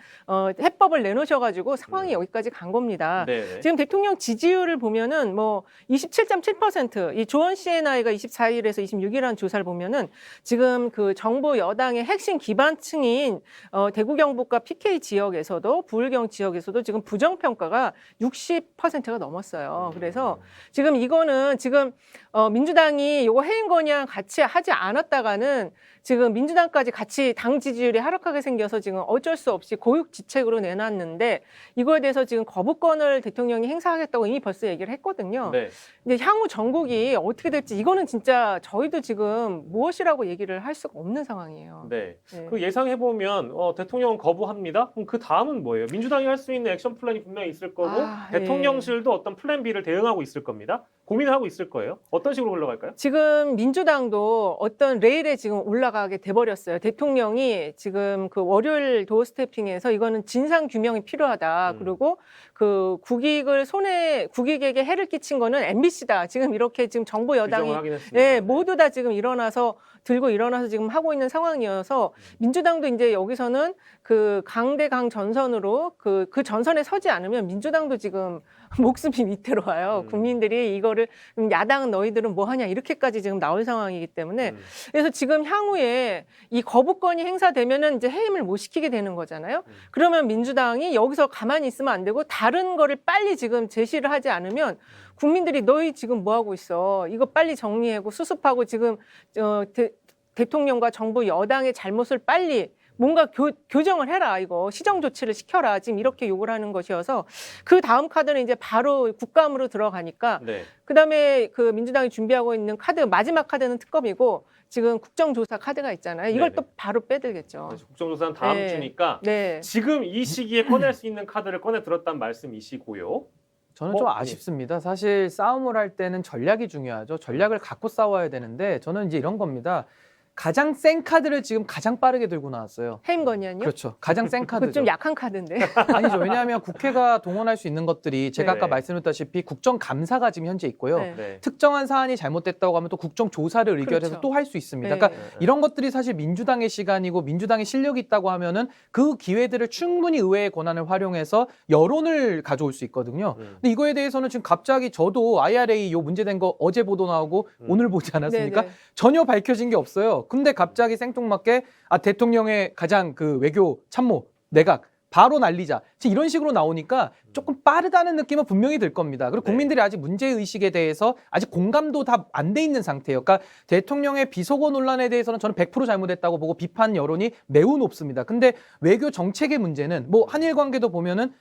S2: 해법을 내놓으셔가지고 상황이 여기까지 간 겁니다.
S1: 네.
S2: 지금 대통령 지지율을 보면은 뭐 27.7%, 이 조원 CNI가 24일에서 26일한 조사를 보면은 지금 그 정부 여당의 핵심 기반층인 대구 경북과 PK 지역에서도 부울경 지역에서도 지금 부정평가가 60%가 넘었어요. 그래서 지금 이거는 지금 민주당이 요거 해임 건의안 같이 하지 않았다가는 지금 민주당까지 같이 당 지지율이 하락하게 생겨서 지금 어쩔 수 없이 고육지책으로 내놨는데 이거에 대해서 지금 거부권을 대통령이 행사하겠다고 이미 벌써 얘기를 했거든요.
S1: 네.
S2: 근데 향후 전국이 어떻게 될지 이거는 진짜 저희도 지금 무엇이라고 얘기를 할 수가 없는 상황이에요.
S1: 네.
S2: 네.
S1: 그 예상해 보면 대통령은 거부합니다. 그럼 그 다음은 뭐예요? 민주당이 할 수 있는 액션 플랜이 분명히 있을 거고 대통령실도 어떤 플랜 B를 대응하고 있을 겁니다. 고민하고 있을 거예요. 어떤 식으로 흘러갈까요?
S2: 지금 민주당도 어떤 레일에 지금 올라가게 돼버렸어요. 대통령이 지금 그 월요일 도어 스태핑에서 이거는 진상 규명이 필요하다. 그리고 그 국익에게 해를 끼친 거는 MBC다. 지금 이렇게 지금 정부 여당이 모두 다 지금 들고 일어나서 지금 하고 있는 상황이어서 민주당도 이제 여기서는 그 강대강 전선으로 그 전선에 서지 않으면 민주당도 지금 목숨이 밑으로 와요. 국민들이 이거를 야당은 너희들은 뭐 하냐 이렇게까지 지금 나올 상황이기 때문에 그래서 지금 향후에 이 거부권이 행사되면은 이제 해임을 못 시키게 되는 거잖아요. 그러면 민주당이 여기서 가만히 있으면 안 되고 다른 거를 빨리 지금 제시를 하지 않으면 국민들이 너희 지금 뭐 하고 있어? 이거 빨리 정리하고 수습하고 지금 대통령과 정부 여당의 잘못을 빨리 뭔가 교정을 해라. 이거 시정 조치를 시켜라. 지금 이렇게 요구를 하는 것이어서 그 다음 카드는 이제 바로 국감으로 들어가니까 그다음에 그 민주당이 준비하고 있는 마지막 카드는 특검이고 지금 국정조사 카드가 있잖아요. 이걸 또 바로 빼들겠죠.
S1: 국정조사는 다음 주니까 지금 이 시기에 꺼낼 수 있는 카드를 꺼내 들었단 말씀이시고요.
S3: 저는 좀 아쉽습니다. 사실 싸움을 할 때는 전략이 중요하죠. 전략을 갖고 싸워야 되는데 저는 이제 이런 겁니다. 가장 센 카드를 지금 가장 빠르게 들고 나왔어요.
S2: 해임 건의안요?
S3: 그렇죠. 가장 센 카드죠.
S2: 좀 약한 카드인데.
S3: 아니죠. 왜냐하면 국회가 동원할 수 있는 것들이 제가 아까 말씀드렸다시피 국정감사가 지금 현재 있고요. 특정한 사안이 잘못됐다고 하면 또 국정조사를 의결해서 또 할 수 있습니다. 그러니까 이런 것들이 사실 민주당의 시간이고 민주당의 실력이 있다고 하면은 그 기회들을 충분히 의회의 권한을 활용해서 여론을 가져올 수 있거든요. 근데 이거에 대해서는 지금 갑자기 저도 IRA 요 문제된 거 어제 보도 나오고 오늘 보지 않았습니까? 전혀 밝혀진 게 없어요. 근데 갑자기 생뚱맞게 대통령의 가장 그 외교 참모 내각 바로 날리자. 이런 식으로 나오니까 조금 빠르다는 느낌은 분명히 들 겁니다. 그리고 국민들이 아직 문제의식에 대해서 아직 공감도 다 안 돼 있는 상태예요. 그러니까 대통령의 비속어 논란에 대해서는 저는 100% 잘못했다고 보고 비판 여론이 매우 높습니다. 근데 외교 정책의 문제는 뭐 한일 관계도 보면은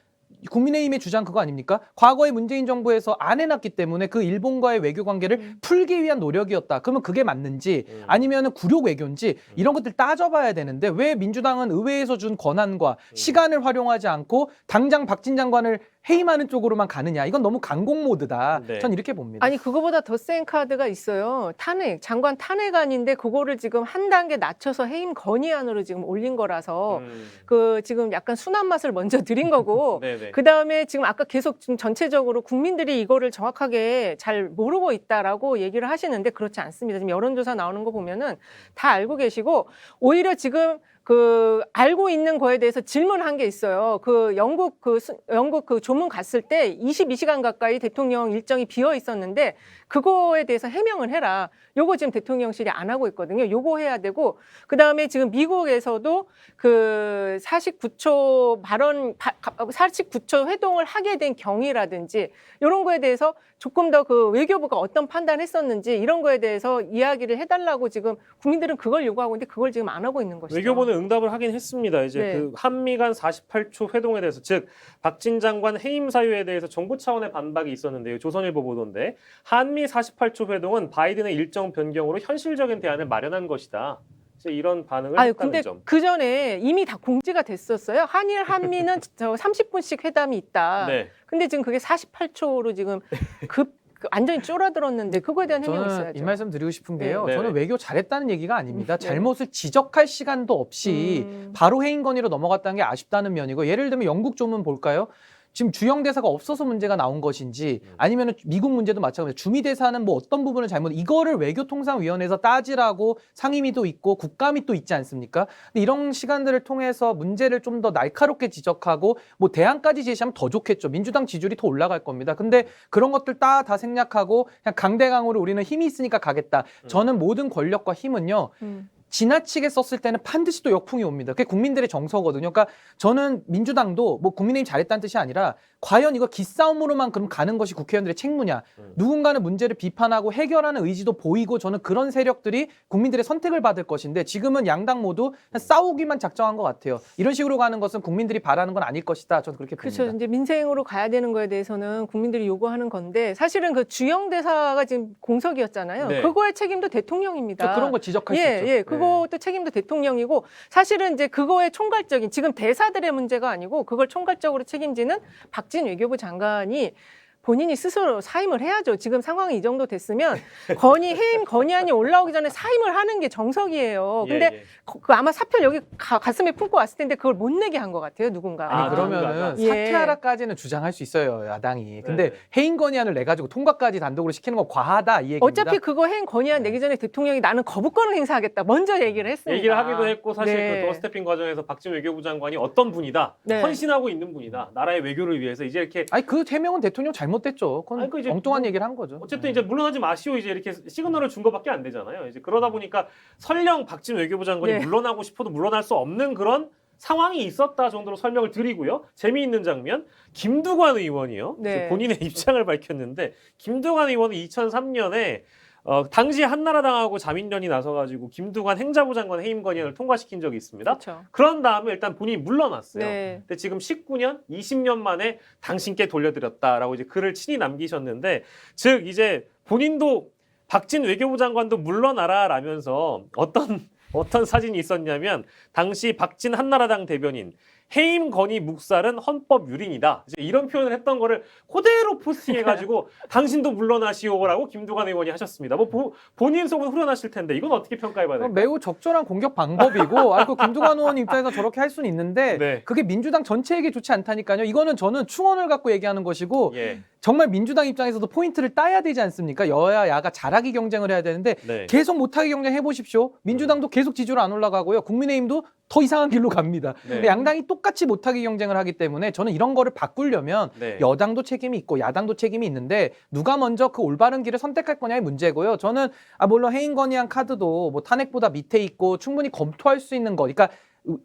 S3: 국민의힘의 주장 그거 아닙니까? 과거에 문재인 정부에서 안 해놨기 때문에 그 일본과의 외교 관계를 풀기 위한 노력이었다. 그러면 그게 맞는지 아니면 굴욕 외교인지 이런 것들 따져봐야 되는데 왜 민주당은 의회에서 준 권한과 시간을 활용하지 않고 당장 박진 장관을 해임하는 쪽으로만 가느냐. 이건 너무 강공 모드다. 전 이렇게 봅니다.
S2: 아니 그거보다 더 센 카드가 있어요. 장관 탄핵안인데 그거를 지금 한 단계 낮춰서 해임 건의안으로 지금 올린 거라서 그 지금 약간 순한 맛을 먼저 드린 거고 그 다음에 지금 아까 계속 지금 전체적으로 국민들이 이거를 정확하게 잘 모르고 있다라고 얘기를 하시는데 그렇지 않습니다. 지금 여론조사 나오는 거 보면은 다 알고 계시고 오히려 지금 그 알고 있는 거에 대해서 질문한 게 있어요. 그 영국 그 조문 갔을 때 22시간 가까이 대통령 일정이 비어 있었는데 그거에 대해서 해명을 해라. 요거 지금 대통령실이 안 하고 있거든요. 요거 해야 되고 그다음에 지금 미국에서도 그 49초 49초 회동을 하게 된 경위라든지 이런 거에 대해서 조금 더 그 외교부가 어떤 판단했었는지 이런 거에 대해서 이야기를 해달라고 지금 국민들은 그걸 요구하고 있는데 그걸 지금 안 하고 있는 것이죠.
S1: 외교부는 응답을 하긴 했습니다. 이제 그 한미 간 48초 회동에 대해서 즉 박진 장관 해임 사유에 대해서 정부 차원의 반박이 있었는데요. 조선일보 보도인데 한미 48초 회동은 바이든의 일정 변경으로 현실적인 대안을 마련한 것이다. 이런 반응을 했다는
S2: 근데
S1: 점.
S2: 그 전에 이미 다 공지가 됐었어요. 한미는 30분씩 회담이 있다. 근데 지금 그게 48초로 지금 완전히 쫄아들었는데 그거에 대한 해명이 있어야죠.
S3: 저는 이 말씀 드리고 싶은 게요. 저는 외교 잘했다는 얘기가 아닙니다. 잘못을 지적할 시간도 없이 바로 해임 건의로 넘어갔다는 게 아쉽다는 면이고 예를 들면 영국 조문 볼까요? 지금 주영 대사가 없어서 문제가 나온 것인지 아니면 미국 문제도 마찬가지로 주미 대사는 뭐 어떤 부분을 잘못 이거를 외교통상위원회에서 따지라고 상임위도 있고 국감이 또 있지 않습니까? 근데 이런 시간들을 통해서 문제를 좀 더 날카롭게 지적하고 뭐 대안까지 제시하면 더 좋겠죠. 민주당 지지율이 더 올라갈 겁니다. 근데 그런 것들 다 생략하고 그냥 강대강으로 우리는 힘이 있으니까 가겠다. 저는 모든 권력과 힘은요. 지나치게 썼을 때는 반드시 또 역풍이 옵니다. 그게 국민들의 정서거든요. 그러니까 저는 민주당도 뭐 국민의힘 잘했다는 뜻이 아니라 과연 이거 기싸움으로만 그럼 가는 것이 국회의원들의 책무냐. 누군가는 문제를 비판하고 해결하는 의지도 보이고 저는 그런 세력들이 국민들의 선택을 받을 것인데 지금은 양당 모두 싸우기만 작정한 것 같아요. 이런 식으로 가는 것은 국민들이 바라는 건 아닐 것이다. 저는 그렇게 봅니다.
S2: 그렇죠. 이제 민생으로 가야 되는 거에 대해서는 국민들이 요구하는 건데 사실은 그 주영 대사가 지금 공석이었잖아요.
S1: 네.
S2: 그거의 책임도 대통령입니다.
S3: 그런 거 지적할 수 있죠.
S2: 예, 그것도 책임도 대통령이고 사실은 이제 그거의 총괄적인 지금 대사들의 문제가 아니고 그걸 총괄적으로 책임지는 박진 외교부 장관이 본인이 스스로 사임을 해야죠. 지금 상황이 이 정도 됐으면 해임 건의안이 올라오기 전에 사임을 하는 게 정석이에요. 근데 그 아마 사표를 여기 가슴에 품고 왔을 텐데 그걸 못 내게 한 것 같아요. 누군가.
S3: 아니 그러면은
S2: 예.
S3: 사퇴하라까지는 주장할 수 있어요. 야당이. 근데
S1: 네.
S3: 해임 건의안을 내 가지고 통과까지 단독으로 시키는 건 과하다 이 얘기입니다.
S2: 어차피 그거 해임 건의안 내기 전에 대통령이 나는 거부권을 행사하겠다. 먼저 얘기를 했습니다.
S1: 얘기를 하기도 했고 사실
S2: 네.
S1: 그 도어 스태핑 과정에서 박진 외교부 장관이 어떤 분이다.
S2: 네.
S1: 헌신하고 있는 분이다. 나라의 외교를 위해서 이제 이렇게
S3: 아니 그 해명은 대통령 잘못됐죠. 그건
S1: 아니, 그 이제
S3: 엉뚱한
S1: 뭐
S3: 얘기를 한 거죠.
S1: 어쨌든 이제 물러나지 마시오 이제 이렇게 시그널을 준 것밖에 안 되잖아요. 이제 그러다 보니까 설령 박진 외교부 장관이
S2: 네.
S1: 물러나고 싶어도 물러날 수 없는 그런 상황이 있었다 정도로 설명을 드리고요. 재미있는 장면, 김두관 의원이요.
S2: 네.
S1: 본인의 입장을 밝혔는데 김두관 의원은 2003년에 당시 한나라당하고 자민련이 나서가지고 김두관 행자부 장관 해임 건의안을 통과시킨 적이 있습니다.
S2: 그렇죠.
S1: 그런 다음에 일단 본인이 물러났어요.
S2: 네.
S1: 근데 지금 19년, 20년 만에 당신께 돌려드렸다라고 이제 글을 친히 남기셨는데, 즉 이제 본인도 박진 외교부 장관도 물러나라라면서 어떤 사진이 있었냐면 당시 박진 한나라당 대변인 해임 건의 묵살은 헌법 유린이다. 이제 이런 표현을 했던 거를 그대로 포스팅해가지고 당신도 물러나시오라고 김두관 의원이 하셨습니다. 뭐 본인 속은 후련하실 텐데 이건 어떻게 평가해봐야 될까요?
S3: 매우 적절한 공격 방법이고 그 김두관 의원 입장에서 저렇게 할 수는 있는데
S1: 네.
S3: 그게 민주당 전체에게 좋지 않다니까요. 이거는 저는 충원을 갖고 얘기하는 것이고
S1: 예.
S3: 정말 민주당 입장에서도 포인트를 따야 되지 않습니까? 여야 야가 잘하기 경쟁을 해야 되는데
S1: 네.
S3: 계속 못하기 경쟁 해보십시오. 민주당도 계속 지지율 안 올라가고요. 국민의힘도 더 이상한 길로 갑니다.
S1: 네.
S3: 양당이 똑같이 못하기 경쟁을 하기 때문에 저는 이런 거를 바꾸려면
S1: 네.
S3: 여당도 책임이 있고 야당도 책임이 있는데 누가 먼저 그 올바른 길을 선택할 거냐의 문제고요. 저는 물론 해임 건의안 카드도 뭐 탄핵보다 밑에 있고 충분히 검토할 수 있는 거. 그러니까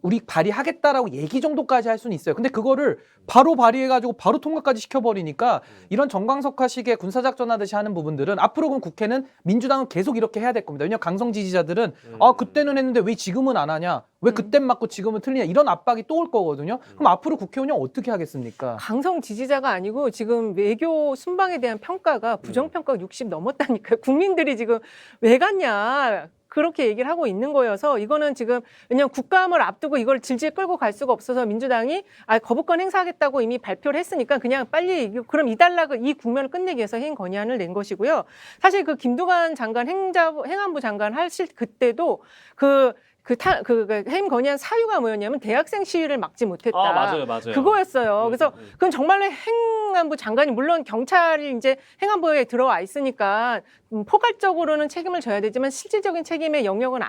S3: 우리 발의하겠다라고 얘기 정도까지 할 수는 있어요. 근데 그거를 바로 발의해가지고 바로 통과까지 시켜버리니까 이런 정광석화식의 군사작전 하듯이 하는 부분들은 앞으로 그럼 국회는 민주당은 계속 이렇게 해야 될 겁니다. 왜냐하면 강성 지지자들은 그때는 했는데 왜 지금은 안 하냐? 왜 그땐 맞고 지금은 틀리냐? 이런 압박이 또 올 거거든요. 그럼 앞으로 국회 운영 어떻게 하겠습니까?
S2: 강성 지지자가 아니고 지금 외교 순방에 대한 평가가 부정평가가 60 넘었다니까요. 국민들이 지금 왜 갔냐. 그렇게 얘기를 하고 있는 거여서 이거는 지금 왜냐하면 국감을 앞두고 이걸 질질 끌고 갈 수가 없어서 민주당이 거부권 행사하겠다고 이미 발표를 했으니까 그냥 빨리 그럼 이 국면을 끝내기 위해서 해임 건의안을 낸 것이고요. 사실 그 김두관 장관 행안부 장관 하실 그때도 해임 건의안 사유가 뭐였냐면 대학생 시위를 막지 못했다.
S1: 맞아요.
S2: 그거였어요. 그래서 그건 정말로 행안부 장관이 물론 경찰이 이제 행안부에 들어와 있으니까 포괄적으로는 책임을 져야 되지만 실질적인 책임의 영역은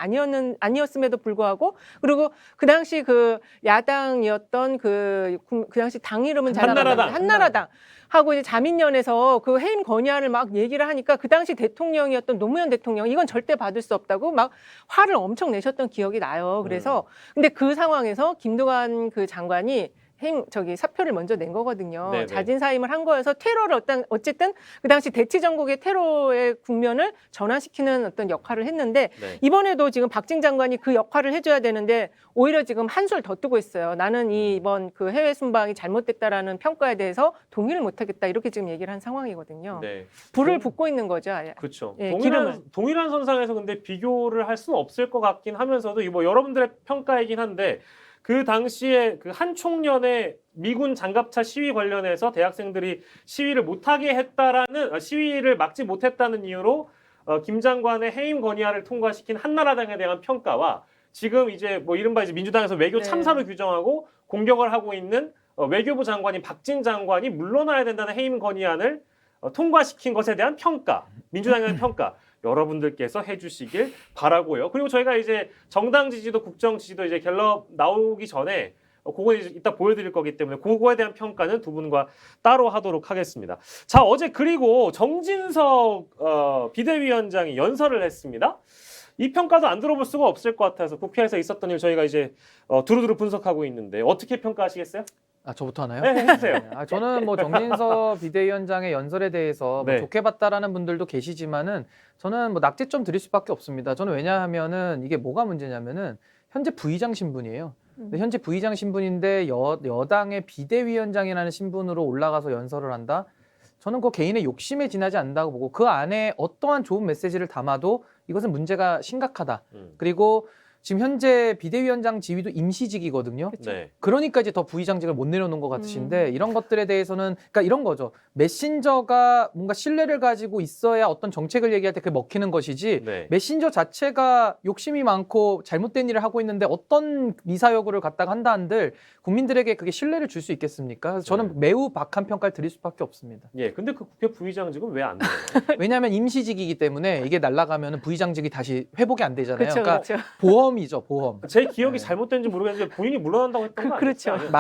S2: 아니었음에도 불구하고 그리고 그 당시 그 야당이었던 그 당시 당 이름은 잘 한나라당 하고 이제 자민련에서 그 해임 건의안을 막 얘기를 하니까 그 당시 대통령이었던 노무현 대통령 이건 절대 받을 수 없다고 막 화를 엄청 내셨던 기억이 나요. 그래서 근데 그 상황에서 김두관 그 장관이 사표를 먼저 낸 거거든요.
S1: 네네.
S2: 자진 사임을 한 거여서 테러를 어쨌든 그 당시 대치 전국의 테러의 국면을 전환시키는 어떤 역할을 했는데
S1: 네.
S2: 이번에도 지금 박진 장관이 그 역할을 해줘야 되는데 오히려 지금 한술 더 뜨고 있어요. 나는 이번 그 해외 순방이 잘못됐다라는 평가에 대해서 동의를 못하겠다 이렇게 지금 얘기를 한 상황이거든요.
S1: 네.
S2: 불을 붓고 있는 거죠. 아예.
S1: 그렇죠.
S2: 예,
S1: 동일한 선상에서 근데 비교를 할 수는 없을 것 같긴 하면서도 뭐 여러분들의 평가이긴 한데 그 당시에 그 한 총련의 미군 장갑차 시위 관련해서 대학생들이 시위를 못하게 했다라는 시위를 막지 못했다는 이유로 김 장관의 해임 건의안을 통과시킨 한나라당에 대한 평가와 지금 이제 뭐 이른바 이제 민주당에서 외교
S2: 네.
S1: 참사로 규정하고 공격을 하고 있는 외교부 장관인 박진 장관이 물러나야 된다는 해임 건의안을 통과시킨 것에 대한 평가, 민주당에 대한 평가 여러분들께서 해주시길 바라고요. 그리고 저희가 이제 정당 지지도 국정 지지도 이제 갤럽 나오기 전에 그거 이따 보여드릴 거기 때문에 그거에 대한 평가는 두 분과 따로 하도록 하겠습니다. 자, 어제 그리고 정진석 비대위원장이 연설을 했습니다. 이 평가도 안 들어볼 수가 없을 것 같아서 국회에서 있었던 일 저희가 이제 두루두루 분석하고 있는데 어떻게 평가하시겠어요?
S3: 아, 저부터 하나요?
S1: 네, 해주세요.
S3: 아, 저는 뭐 정진석 비대위원장의 연설에 대해서 뭐
S1: 네.
S3: 좋게 봤다라는 분들도 계시지만은 저는 뭐 낙제점 드릴 수밖에 없습니다. 저는 왜냐하면은 이게 뭐가 문제냐면은 현재 부의장 신분이에요. 근데 현재 부의장 신분인데 여당의 비대위원장이라는 신분으로 올라가서 연설을 한다? 저는 그 개인의 욕심에 지나지 않는다고 보고 그 안에 어떠한 좋은 메시지를 담아도 이것은 문제가 심각하다. 그리고 지금 현재 비대위원장 지위도 임시직이거든요.
S1: 네.
S3: 그러니까 이제 더 부의장직을 못 내려놓은 것 같으신데 이런 것들에 대해서는 그러니까 이런 거죠. 메신저가 뭔가 신뢰를 가지고 있어야 어떤 정책을 얘기할 때 그게 먹히는 것이지
S1: 네.
S3: 메신저 자체가 욕심이 많고 잘못된 일을 하고 있는데 어떤 미사여구를 갖다가 한다 한들 국민들에게 그게 신뢰를 줄 수 있겠습니까? 그래서 저는
S1: 네.
S3: 매우 박한 평가를 드릴 수밖에 없습니다.
S1: 예, 근데 그 국회 부의장직은 왜 안 돼요?
S3: 왜냐하면 임시직이기 때문에 이게 날아가면 부의장직이 다시 회복이 안 되잖아요.
S2: 그렇죠,
S3: 그러니까
S2: 그렇죠.
S3: 보험이죠, 보험.
S1: 제 기억이
S3: 네.
S1: 잘못된지 모르겠는데 본인이 물러난다고 했던 거
S2: 그렇죠.
S1: 아니었어요?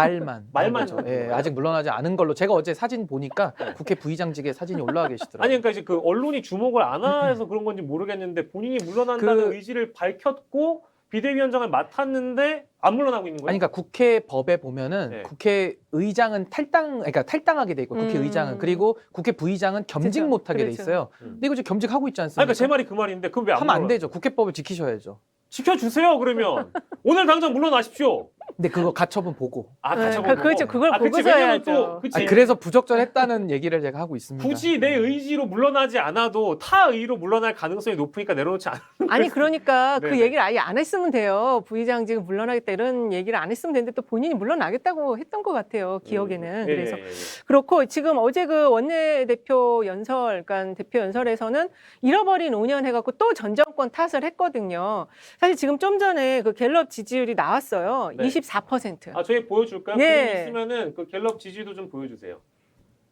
S3: 말만.
S1: 좀.
S3: 예, 아직 물러나지 않은 걸로 제가 어제 사진 보니까 국회 부의장직에 사진이 올라와 계시더라고요.
S1: 아니 그러니까 이제 그 언론이 주목을 안 해서 그런 건지 모르겠는데 본인이 물러난다는 의지를 밝혔고 비대위원장을 맡았는데 안 물러나고 있는 거예요?
S3: 아니, 그러니까 국회 법에 보면은
S1: 네.
S3: 국회의장은 그러니까 탈당하게 돼 있고 국회의장은 그리고 국회 부의장은 겸직
S2: 그렇죠.
S3: 못하게 돼
S2: 그렇죠.
S3: 있어요. 근데 이거 지금 겸직하고 있지
S1: 아니,
S3: 않습니까?
S1: 그러니까 제 말이 그 말인데 그럼 왜 안
S3: 하면 안
S1: 물러나?
S3: 되죠. 국회법을 지키셔야죠.
S1: 지켜주세요 그러면. 오늘 당장 물러나십시오.
S3: 근데 그거 가처분 보고.
S1: 아,
S2: 네,
S1: 같이 한번
S2: 그렇죠.
S1: 보고.
S2: 그걸
S1: 그치,
S2: 보고서
S1: 왜냐면
S2: 해야죠.
S1: 또 그치.
S3: 아니, 그래서 부적절했다는 얘기를 제가 하고 있습니다.
S1: 굳이 내 의지로 물러나지 않아도 타 의로 물러날 가능성이 높으니까 내려놓지 않는
S2: 아니 그러니까 그
S1: 네네.
S2: 얘기를 아예 안 했으면 돼요. 부의장 지금 물러나겠다 이런 얘기를 안 했으면 되는데 또 본인이 물러나겠다고 했던 것 같아요. 기억에는.
S1: 예,
S2: 그래서
S1: 예, 예.
S2: 그렇고 지금 어제 그 원내대표 연설, 그러니까 대표 연설에서는 잃어버린 5년 해갖고 또 전 정권 탓을 했거든요. 사실 지금 좀 전에 그 갤럽 지지율이 나왔어요.
S1: 네.
S2: 24%.
S1: 아, 저희 보여줄까요?
S2: 네.
S1: 그림 있으면은 그 갤럽 지지도 좀 보여주세요.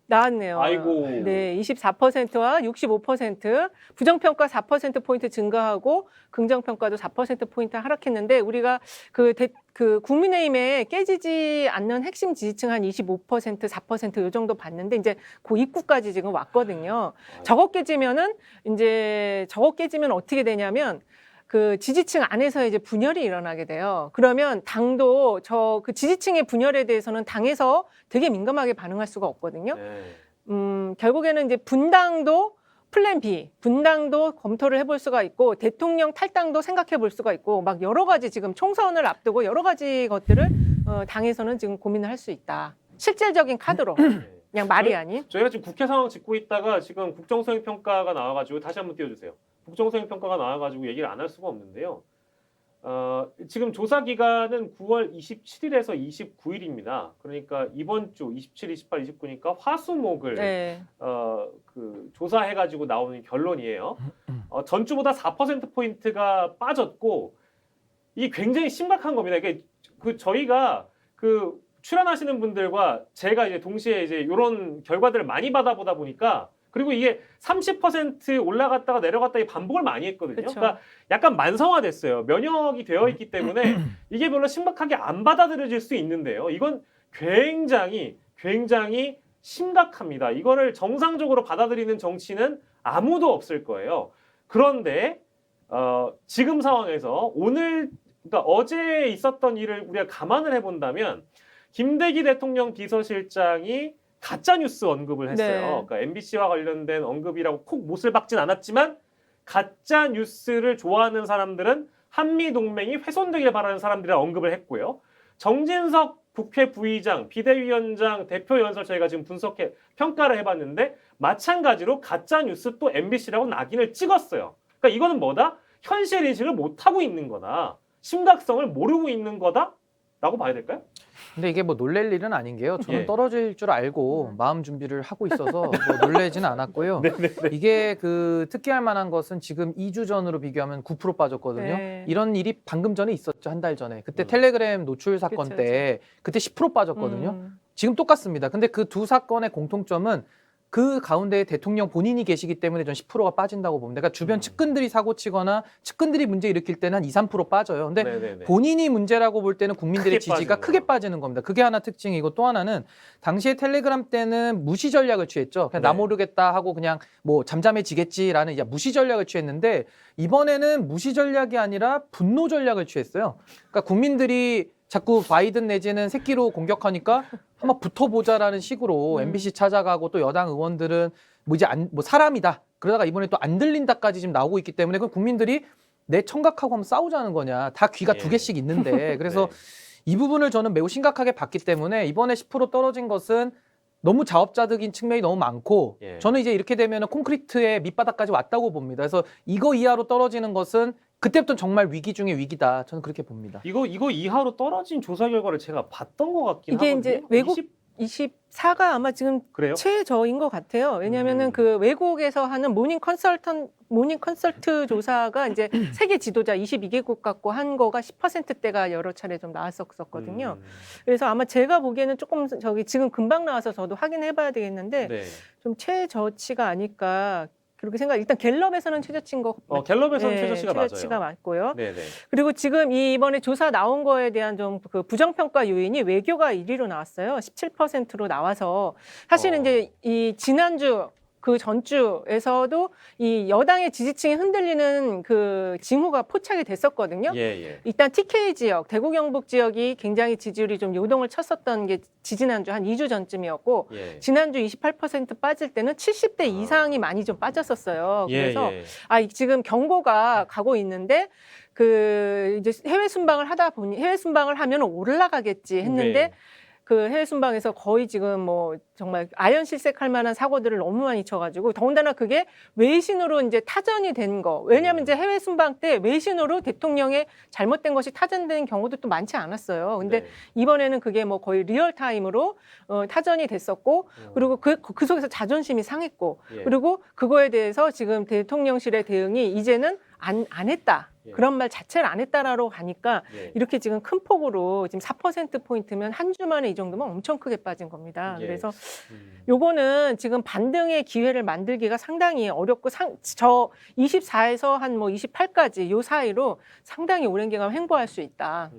S2: 나왔네요.
S1: 아이고.
S2: 네, 24%와 65%, 부정평가 4%포인트 증가하고 긍정평가도 4%포인트 하락했는데 우리가 그 국민의힘에 깨지지 않는 핵심 지지층 한 25%, 4% 요 정도 봤는데 이제 그 입구까지 지금 왔거든요. 저거 깨지면 어떻게 되냐면 그 지지층 안에서 이제 분열이 일어나게 돼요. 그러면 당도 그 지지층의 분열에 대해서는 당에서 되게 민감하게 반응할 수가 없거든요.
S1: 네.
S2: 결국에는 이제 분당도 플랜 B, 분당도 검토를 해볼 수가 있고 대통령 탈당도 생각해 볼 수가 있고 막 여러 가지 지금 총선을 앞두고 여러 가지 것들을 당에서는 지금 고민을 할 수 있다. 실질적인 카드로. 그냥 말이 아닌.
S1: 저희가 지금 국회 상황 짚고 있다가 지금 국정수행 평가가 나와가지고 다시 한번 띄워주세요. 국정수행 평가가 나와가지고 얘기를 안 할 수가 없는데요. 지금 조사 기간은 9월 27일에서 29일입니다. 그러니까 이번 주 27, 28, 29니까 화수목을
S2: 네.
S1: 그 조사해가지고 나오는 결론이에요. 전주보다 4%포인트가 빠졌고 이게 굉장히 심각한 겁니다. 이게 저희가 출연하시는 분들과 제가 이제 동시에 이제 이런 결과들을 많이 받아보다 보니까 그리고 이게 30% 올라갔다가 내려갔다 반복을 많이 했거든요.
S2: 그쵸.
S1: 그러니까 약간 만성화됐어요. 면역이 되어 있기 때문에 이게 별로 심각하게 안 받아들여질 수 있는데요. 이건 굉장히 심각합니다. 이거를 정상적으로 받아들이는 정치는 아무도 없을 거예요. 그런데 지금 상황에서 그러니까 어제 있었던 일을 우리가 감안을 해본다면 김대기 대통령 비서실장이 가짜 뉴스 언급을 했어요.
S2: 네.
S1: 그러니까 MBC와 관련된 언급이라고 콕 못을 박진 않았지만 가짜 뉴스를 좋아하는 사람들은 한미 동맹이 훼손되길 바라는 사람들이라 언급을 했고요. 정진석 국회 부의장, 비대위원장 대표 연설 저희가 지금 평가를 해봤는데 마찬가지로 가짜 뉴스 또 MBC라고 낙인을 찍었어요. 그러니까 이거는 뭐다? 현실 인식을 못하고 있는 거다. 심각성을 모르고 있는 거다라고 봐야 될까요?
S3: 근데 이게 뭐 놀랄 일은 아닌 게요. 저는
S1: 예.
S3: 떨어질 줄 알고 마음 준비를 하고 있어서 뭐 놀라지는 않았고요.
S1: 네네네.
S3: 이게 특이할 만한 것은 지금 2주 전으로 비교하면 9% 빠졌거든요.
S2: 네.
S3: 이런 일이 방금 전에 있었죠. 한 달 전에. 그때 텔레그램 노출 사건
S2: 그쵸,
S3: 때 그때 10% 빠졌거든요. 지금 똑같습니다. 근데 그 두 사건의 공통점은 그 가운데 대통령 본인이 계시기 때문에 전 10%가 빠진다고 봅니다. 그러니까 주변 측근들이 사고 치거나 측근들이 문제 일으킬 때는 한 2, 3% 빠져요. 근데
S1: 네네네.
S3: 본인이 문제라고 볼 때는 국민들의
S1: 크게
S3: 지지가
S1: 빠지는
S3: 크게
S1: 거예요.
S3: 빠지는 겁니다. 그게 하나 특징이고 또 하나는 당시에 텔레그램 때는 무시 전략을 취했죠. 그냥
S1: 네.
S3: 나 모르겠다 하고 그냥 뭐 잠잠해지겠지라는 이제 무시 전략을 취했는데 이번에는 무시 전략이 아니라 분노 전략을 취했어요. 그러니까 국민들이 자꾸 바이든 내지는 새끼로 공격하니까 한번 붙어보자라는 식으로 MBC 찾아가고 또 여당 의원들은 뭐 이제 뭐 사람이다. 그러다가 이번에 또 안 들린다까지 지금 나오고 있기 때문에 그럼 국민들이 내 청각하고 한번 싸우자는 거냐. 다 귀가
S1: 예.
S3: 두 개씩 있는데 그래서
S1: 네.
S3: 이 부분을 저는 매우 심각하게 봤기 때문에 이번에 10% 떨어진 것은 너무 자업자득인 측면이 너무 많고
S1: 예.
S3: 저는 이제 이렇게 되면 콘크리트의 밑바닥까지 왔다고 봅니다. 그래서 이거 이하로 떨어지는 것은 그때부터는 정말 위기 중에 위기다. 저는 그렇게 봅니다.
S1: 이거 이하로 떨어진 조사 결과를 제가 봤던 것 같긴
S2: 이게
S1: 하거든요.
S2: 이제 외국 24가 아마 지금
S1: 그래요?
S2: 최저인 것 같아요. 왜냐하면은 그 외국에서 하는 모닝 컨설트 조사가 이제 세계 지도자 22개국 갖고 한 거가 10%대가 여러 차례 좀 나왔었거든요. 그래서 아마 제가 보기에는 조금 저기 지금 금방 나와서 저도 확인해봐야 되겠는데
S1: 네.
S2: 좀 최저치가 아닐까 그렇게 생각. 일단 갤럽에서는 최저치인 거.
S1: 갤럽에서는
S2: 네,
S1: 최저치가
S2: 최저치가
S1: 맞아요.
S2: 맞고요.
S1: 네네.
S2: 그리고 지금 이번에 조사 나온 거에 대한 좀 그 부정평가 요인이 외교가 1위로 나왔어요. 17%로 나와서 사실은 이제 이 지난주 그 전주에서도 이 여당의 지지층이 흔들리는 그 징후가 포착이 됐었거든요.
S1: 예.
S2: 일단 TK 지역, 대구 경북 지역이 굉장히 지지율이 좀 요동을 쳤었던 게 지지난주 한 2주 전쯤이었고
S1: 예.
S2: 지난주 28% 빠질 때는 70대 이상이 많이 좀 빠졌었어요. 그래서 지금 경고가 가고 있는데 그 이제 해외 순방을 하다 보니 해외 순방을 하면 올라가겠지 했는데
S1: 네.
S2: 그 해외 순방에서 거의 지금 뭐 정말 아연실색할 만한 사고들을 너무 많이 쳐가지고 더군다나 그게 외신으로 이제 타전이 된 거. 왜냐하면 이제 해외 순방 때 외신으로 대통령의 잘못된 것이 타전된 경우도 또 많지 않았어요. 근데
S1: 네.
S2: 이번에는 그게 뭐 거의 리얼 타임으로 타전이 됐었고 그리고 그 속에서 자존심이 상했고
S1: 예.
S2: 그리고 그거에 대해서 지금 대통령실의 대응이 이제는 안 했다.
S1: 예.
S2: 그런 말 자체를 안 했다라고 가니까
S1: 예.
S2: 이렇게 지금 큰 폭으로 지금 4%포인트면 한 주 만에 이 정도면 엄청 크게 빠진 겁니다.
S1: 예.
S2: 그래서 요거는 지금 반등의 기회를 만들기가 상당히 어렵고 저 24에서 한 뭐 28까지 요 사이로 상당히 오랜 기간 횡보할 수 있다.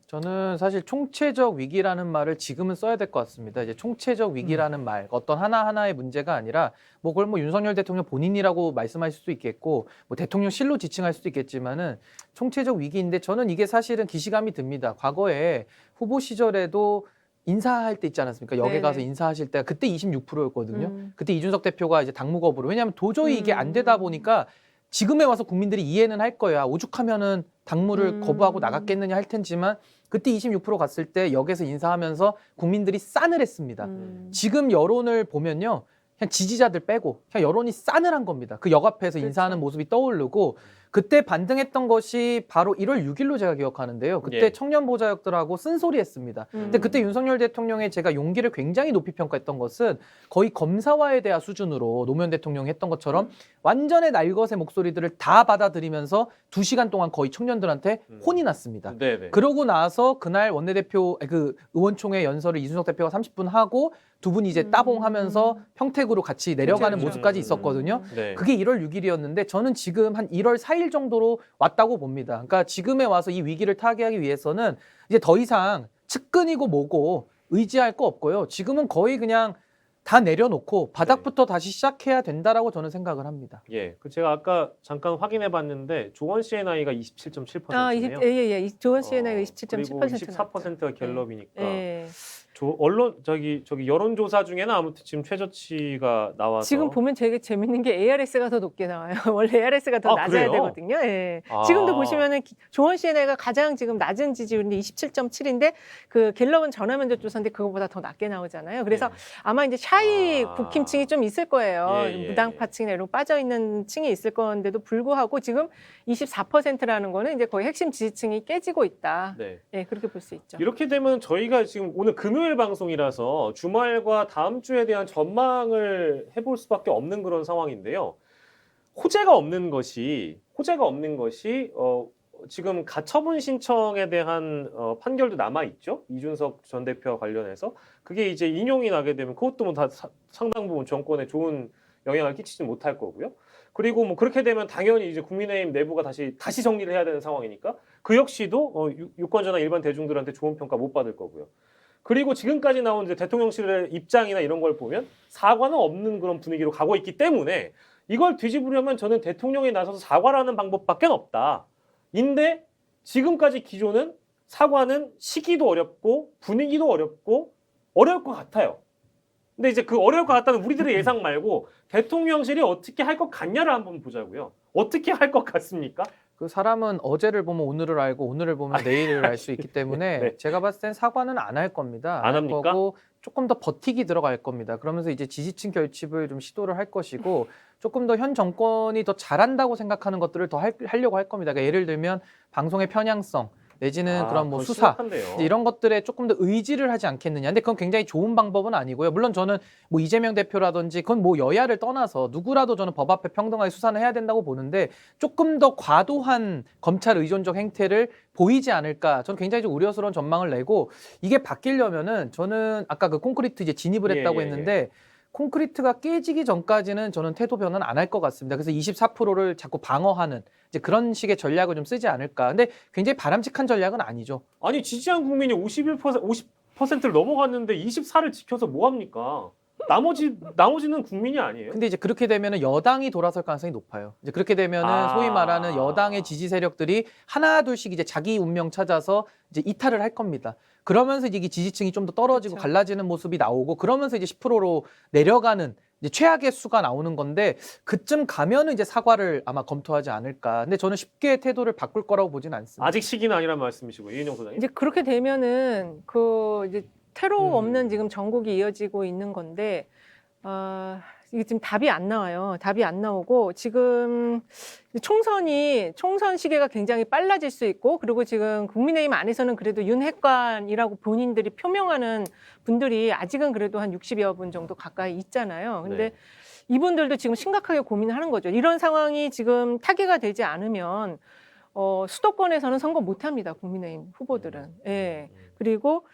S3: 저는 사실 총체적 위기라는 말을 지금은 써야 될 것 같습니다. 이제 총체적 위기라는 말, 어떤 하나하나의 문제가 아니라 뭐 그걸 뭐 윤석열 대통령 본인이라고 말씀하실 수도 있겠고 뭐 대통령실로 지칭할 수도 있겠지만은 총체적 위기인데 저는 이게 사실은 기시감이 듭니다. 과거에 후보 시절에도 인사할 때 있지 않았습니까? 역에
S2: 네네.
S3: 가서 인사하실 때가 그때 26%였거든요. 그때 이준석 대표가 이제 당무거부로 왜냐하면 도저히 이게 안 되다 보니까 지금에 와서 국민들이 이해는 할 거야. 오죽하면은 당무를 거부하고 나갔겠느냐 할 텐지만 그때 26% 갔을 때 역에서 인사하면서 국민들이 싸늘했습니다. 지금 여론을 보면요. 그냥 지지자들 빼고 그냥 여론이 싸늘한 겁니다. 그 역 앞에서
S2: 그렇죠.
S3: 인사하는 모습이 떠오르고 그때 반등했던 것이 바로 1월 6일로 제가 기억하는데요. 그때
S1: 예.
S3: 청년 보좌역들하고 쓴소리했습니다. 근데 그때 윤석열 대통령의 제가 용기를 굉장히 높이 평가했던 것은 거의 검사와에 대한 수준으로 노무현 대통령이 했던 것처럼 완전의 날것의 목소리들을 다 받아들이면서 2시간 동안 거의 청년들한테 혼이 났습니다.
S1: 네네.
S3: 그러고 나서 그날 원내대표 그 의원총회 연설을 이준석 대표가 30분 하고 두 분이 이제 따봉하면서 평택으로 같이 내려가는
S2: 그렇죠.
S3: 모습까지 있었거든요.
S1: 네.
S3: 그게 1월 6일이었는데 저는 지금 한 1월 4일 정도로 왔다고 봅니다. 그러니까 지금에 와서 이 위기를 타개하기 위해서는 이제 더 이상 측근이고 뭐고 의지할 거 없고요. 지금은 거의 그냥 다 내려놓고 바닥부터 다시 시작해야 된다라고 저는 생각을 합니다.
S1: 예. 제가 아까 잠깐 확인해 봤는데 조원 씨의 나이가 27.7%네요.
S2: 예. 조원 씨의 나이가 27.7%.
S1: 그리고 24%가 갤럽이니까.
S2: 예.
S1: 언론 저기 여론조사 중에는 아무튼 지금 최저치가 나와서
S2: 지금 보면 되게 재밌는 게 ARS가 더 높게 나와요. 원래 ARS가 더 낮아야
S1: 그래요?
S2: 되거든요. 예.
S1: 아.
S2: 지금도 보시면은 조원 씨의 나이가 가장 지금 낮은 지지율인데 27.7인데 그 갤럽은 전화면접 조사인데 그거보다 더 낮게 나오잖아요. 그래서 아마 이제 샤이 국힘층이 좀 있을 거예요.
S1: 예.
S2: 무당파층이나 이런 빠져 있는 층이 있을 건데도 불구하고 지금 24%라는 거는 이제 거의 핵심 지지층이 깨지고 있다.
S1: 네.
S2: 예, 그렇게 볼 수 있죠.
S1: 이렇게 되면 저희가 지금 오늘 금요일 방송이라서 주말과 다음 주에 대한 전망을 해볼 수밖에 없는 그런 상황인데요. 호재가 없는 것이 지금 가처분 신청에 대한 판결도 남아 있죠. 이준석 전 대표와 관련해서 그게 이제 인용이 나게 되면 그것도 뭐 다 상당 부분 정권에 좋은 영향을 끼치지 못할 거고요. 그리고 뭐 그렇게 되면 당연히 이제 국민의힘 내부가 다시 정리를 해야 되는 상황이니까 그 역시도 유권자나 일반 대중들한테 좋은 평가 못 받을 거고요. 그리고 지금까지 나온 이제 대통령실의 입장이나 이런 걸 보면 사과는 없는 그런 분위기로 가고 있기 때문에 이걸 뒤집으려면 저는 대통령이 나서서 사과를 하는 방법밖에 없다. 인데 지금까지 기조는 사과는 시기도 어렵고 분위기도 어렵고 어려울 것 같아요. 근데 이제 그 어려울 것 같다는 우리들의 예상 말고 대통령실이 어떻게 할 것 같냐를 한번 보자고요. 어떻게 할 것 같습니까?
S3: 그 사람은 어제를 보면 오늘을 알고 오늘을 보면 내일을 알 수 있기 때문에
S1: 네.
S3: 제가 봤을 땐 사과는 안 할 겁니다.
S1: 안 합니까?
S3: 거고 조금 더 버티기 들어갈 겁니다. 그러면서 이제 지지층 결집을 좀 시도를 할 것이고 조금 더 현 정권이 더 잘한다고 생각하는 것들을 더 하려고 할 겁니다. 그러니까 예를 들면 방송의 편향성 내지는 그런 뭐
S1: 그건
S3: 수사
S1: 심각한데요.
S3: 이제 이런 것들에 조금 더 의지를 하지 않겠느냐. 근데 그건 굉장히 좋은 방법은 아니고요. 물론 저는 뭐 이재명 대표라든지 그건 뭐 여야를 떠나서 누구라도 저는 법 앞에 평등하게 수사는 해야 된다고 보는데 조금 더 과도한 검찰 의존적 행태를 보이지 않을까. 저는 굉장히 좀 우려스러운 전망을 내고 이게 바뀌려면은 저는 아까 그 콘크리트 이제 진입을 했다고 했는데 콘크리트가 깨지기 전까지는 저는 태도 변화는 안 할 것 같습니다. 그래서 24%를 자꾸 방어하는 이제 그런 식의 전략을 좀 쓰지 않을까. 근데 굉장히 바람직한 전략은 아니죠.
S1: 아니 지지한 국민이 50%를 넘어갔는데 24를 지켜서 뭐 합니까? 나머지는 국민이 아니에요.
S3: 근데 이제 그렇게 되면은 여당이 돌아설 가능성이 높아요. 이제 그렇게 되면은 소위 말하는 여당의 지지 세력들이 하나 둘씩 이제 자기 운명 찾아서 이제 이탈을 할 겁니다. 그러면서 이제 지지층이 좀 더 떨어지고
S2: 그렇죠.
S3: 갈라지는 모습이 나오고 그러면서 이제 10%로 내려가는 이제 최악의 수가 나오는 건데 그쯤 가면은 이제 사과를 아마 검토하지 않을까. 근데 저는 쉽게 태도를 바꿀 거라고 보진 않습니다.
S1: 아직 시기는 아니란 말씀이시고 이인영 소장님.
S2: 이제 그렇게 되면은 그 이제 테러 없는 지금 전국이 이어지고 있는 건데 이게 지금 답이 안 나와요. 답이 안 나오고 지금 총선 시기가 굉장히 빨라질 수 있고 그리고 지금 국민의힘 안에서는 그래도 윤핵관이라고 본인들이 표명하는 분들이 아직은 그래도 한 60여 분 정도 가까이 있잖아요. 근데
S1: 네.
S2: 이분들도 지금 심각하게 고민을 하는 거죠. 이런 상황이 지금 타개가 되지 않으면 수도권에서는 선거 못 합니다. 국민의힘 후보들은. 예. 그리고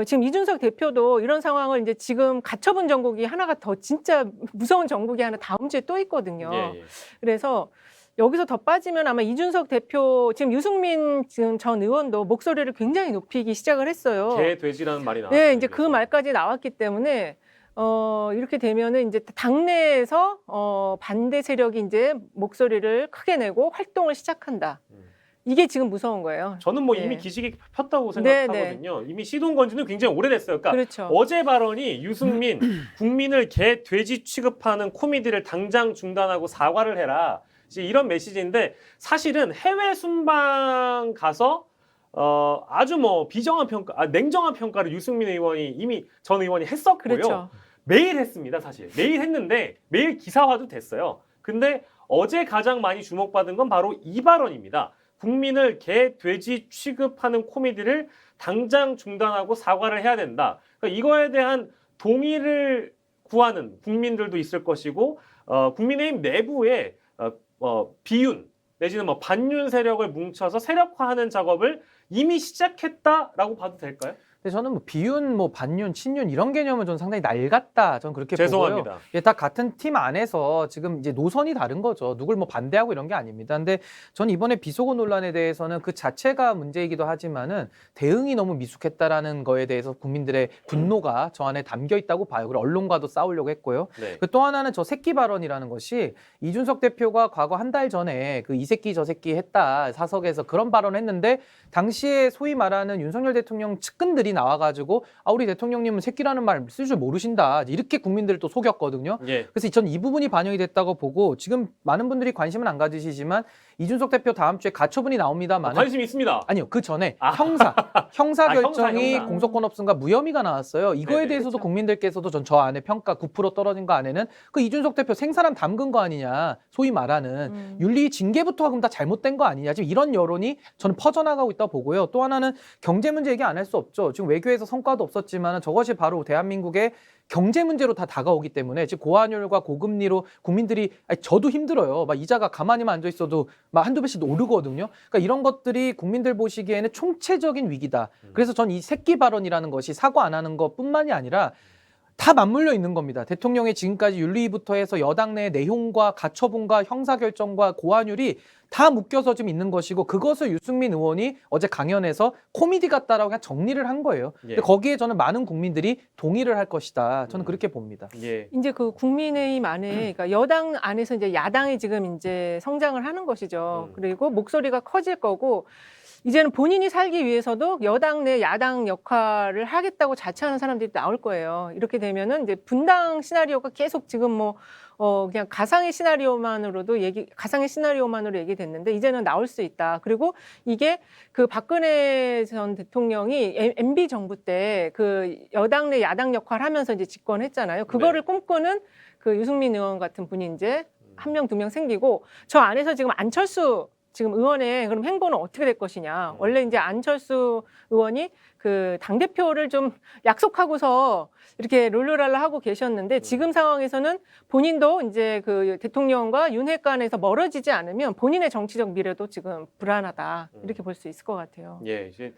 S2: 지금 이준석 대표도 이런 상황을 이제 지금 가처분 정국이 하나가 더 진짜 무서운 정국이 하나 다음 주에 또 있거든요.
S1: 예.
S2: 그래서 여기서 더 빠지면 아마 이준석 대표 지금 유승민 지금 전 의원도 목소리를 굉장히 높이기 시작을 했어요.
S1: 개 돼지라는 말이 나왔어요.
S2: 네, 이제 그 말까지 나왔기 때문에 이렇게 되면은 이제 당내에서 반대 세력이 이제 목소리를 크게 내고 활동을 시작한다. 이게 지금 무서운 거예요.
S1: 저는 뭐
S2: 네.
S1: 이미 기식이 폈다고
S2: 네,
S1: 생각하거든요. 이미 시동 건 지는 굉장히 오래됐어요. 그러니까
S2: 그렇죠.
S1: 어제 발언이 유승민 국민을 개 돼지 취급하는 코미디를 당장 중단하고 사과를 해라. 이제 이런 메시지인데 사실은 해외 순방 가서 아주 뭐 비정한 평가, 냉정한 평가를 유승민 의원이 이미 전 의원이 했었고요.
S2: 그렇죠.
S1: 매일 했습니다, 사실. 매일 했는데 매일 기사화도 됐어요. 근데 어제 가장 많이 주목받은 건 바로 이 발언입니다. 국민을 개, 돼지 취급하는 코미디를 당장 중단하고 사과를 해야 된다. 그러니까 이거에 대한 동의를 구하는 국민들도 있을 것이고 국민의힘 내부에 비윤 내지는 뭐 반윤 세력을 뭉쳐서 세력화하는 작업을 이미 시작했다라고 봐도 될까요?
S3: 근데 저는 뭐 비윤, 뭐 반윤, 친윤 이런 개념은 저는 상당히 낡았다. 저는 그렇게
S1: 죄송합니다.
S3: 보고요. 예, 다 같은 팀 안에서 지금 이제 노선이 다른 거죠. 누굴 뭐 반대하고 이런 게 아닙니다. 근데 저는 이번에 비속어 논란에 대해서는 그 자체가 문제이기도 하지만은 대응이 너무 미숙했다라는 거에 대해서 국민들의 분노가 저 안에 담겨 있다고 봐요. 그리고 언론과도 싸우려고 했고요.
S1: 네.
S3: 그 또 하나는 저 새끼 발언이라는 것이 이준석 대표가 과거 한 달 전에 그 이 새끼 저 새끼 했다 사석에서 그런 발언을 했는데 당시에 소위 말하는 윤석열 대통령 측근들이 나와가지고 우리 대통령님은 새끼라는 말 쓸 줄 모르신다 이렇게 국민들을 또 속였거든요.
S1: 예.
S3: 그래서 전 이 부분이 반영이 됐다고 보고 지금 많은 분들이 관심은 안 가지시지만 이준석 대표 다음 주에 가처분이 나옵니다만
S1: 관심 있습니다.
S3: 아니요 그 전에 형사 결정이
S1: 형사.
S3: 공소권 없음과 무혐의가 나왔어요. 이거에
S1: 네네,
S3: 대해서도
S2: 그렇죠.
S3: 국민들께서도 전 저 안에 평가 9% 떨어진 거 안에는 그 이준석 대표 생사람 담근 거 아니냐 소위 말하는 윤리 징계부터 그럼 다 잘못된 거 아니냐 지금 이런 여론이 저는 퍼져나가고 있다고 보고요. 또 하나는 경제 문제 얘기 안 할 수 없죠. 지금 지금 외교에서 성과도 없었지만 저것이 바로 대한민국의 경제 문제로 다 다가오기 때문에 지금 고환율과 고금리로 국민들이 아니, 저도 힘들어요. 막 이자가 가만히만 앉아 있어도 막 한두 배씩 오르거든요. 그러니까 이런 것들이 국민들 보시기에는 총체적인 위기다. 그래서 전 이 새끼 발언이라는 것이 사과 안 하는 것뿐만이 아니라 다 맞물려 있는 겁니다. 대통령의 지금까지 윤리부터 해서 여당 내 내용과 가처분과 형사결정과 고환율이 다 묶여서 지금 있는 것이고 그것을 유승민 의원이 어제 강연에서 코미디 같다라고 그냥 정리를 한 거예요.
S1: 예.
S3: 근데 거기에 저는 많은 국민들이 동의를 할 것이다. 저는 그렇게 봅니다.
S1: 예.
S2: 이제 그 국민의힘 안에, 그러니까 여당 안에서 이제 야당이 지금 이제 성장을 하는 것이죠. 그리고 목소리가 커질 거고, 이제는 본인이 살기 위해서도 여당 내 야당 역할을 하겠다고 자처하는 사람들이 나올 거예요. 이렇게 되면은 이제 분당 시나리오가 계속 지금 뭐, 그냥 가상의 시나리오만으로 얘기됐는데 이제는 나올 수 있다. 그리고 이게 그 박근혜 전 대통령이 MB 정부 때 그 여당 내 야당 역할 하면서 이제 집권했잖아요. 그거를 꿈꾸는 그 유승민 의원 같은 분이 이제 한 명, 두 명 생기고 저 안에서 지금 안철수 지금 의원의 그럼 행보는 어떻게 될 것이냐. 원래 이제 안철수 의원이 그 당대표를 좀 약속하고서 이렇게 룰루랄라 하고 계셨는데 지금 상황에서는 본인도 이제 그 대통령과 윤핵 간에서 멀어지지 않으면 본인의 정치적 미래도 지금 불안하다. 이렇게 볼 수 있을 것 같아요.
S1: 예, 이제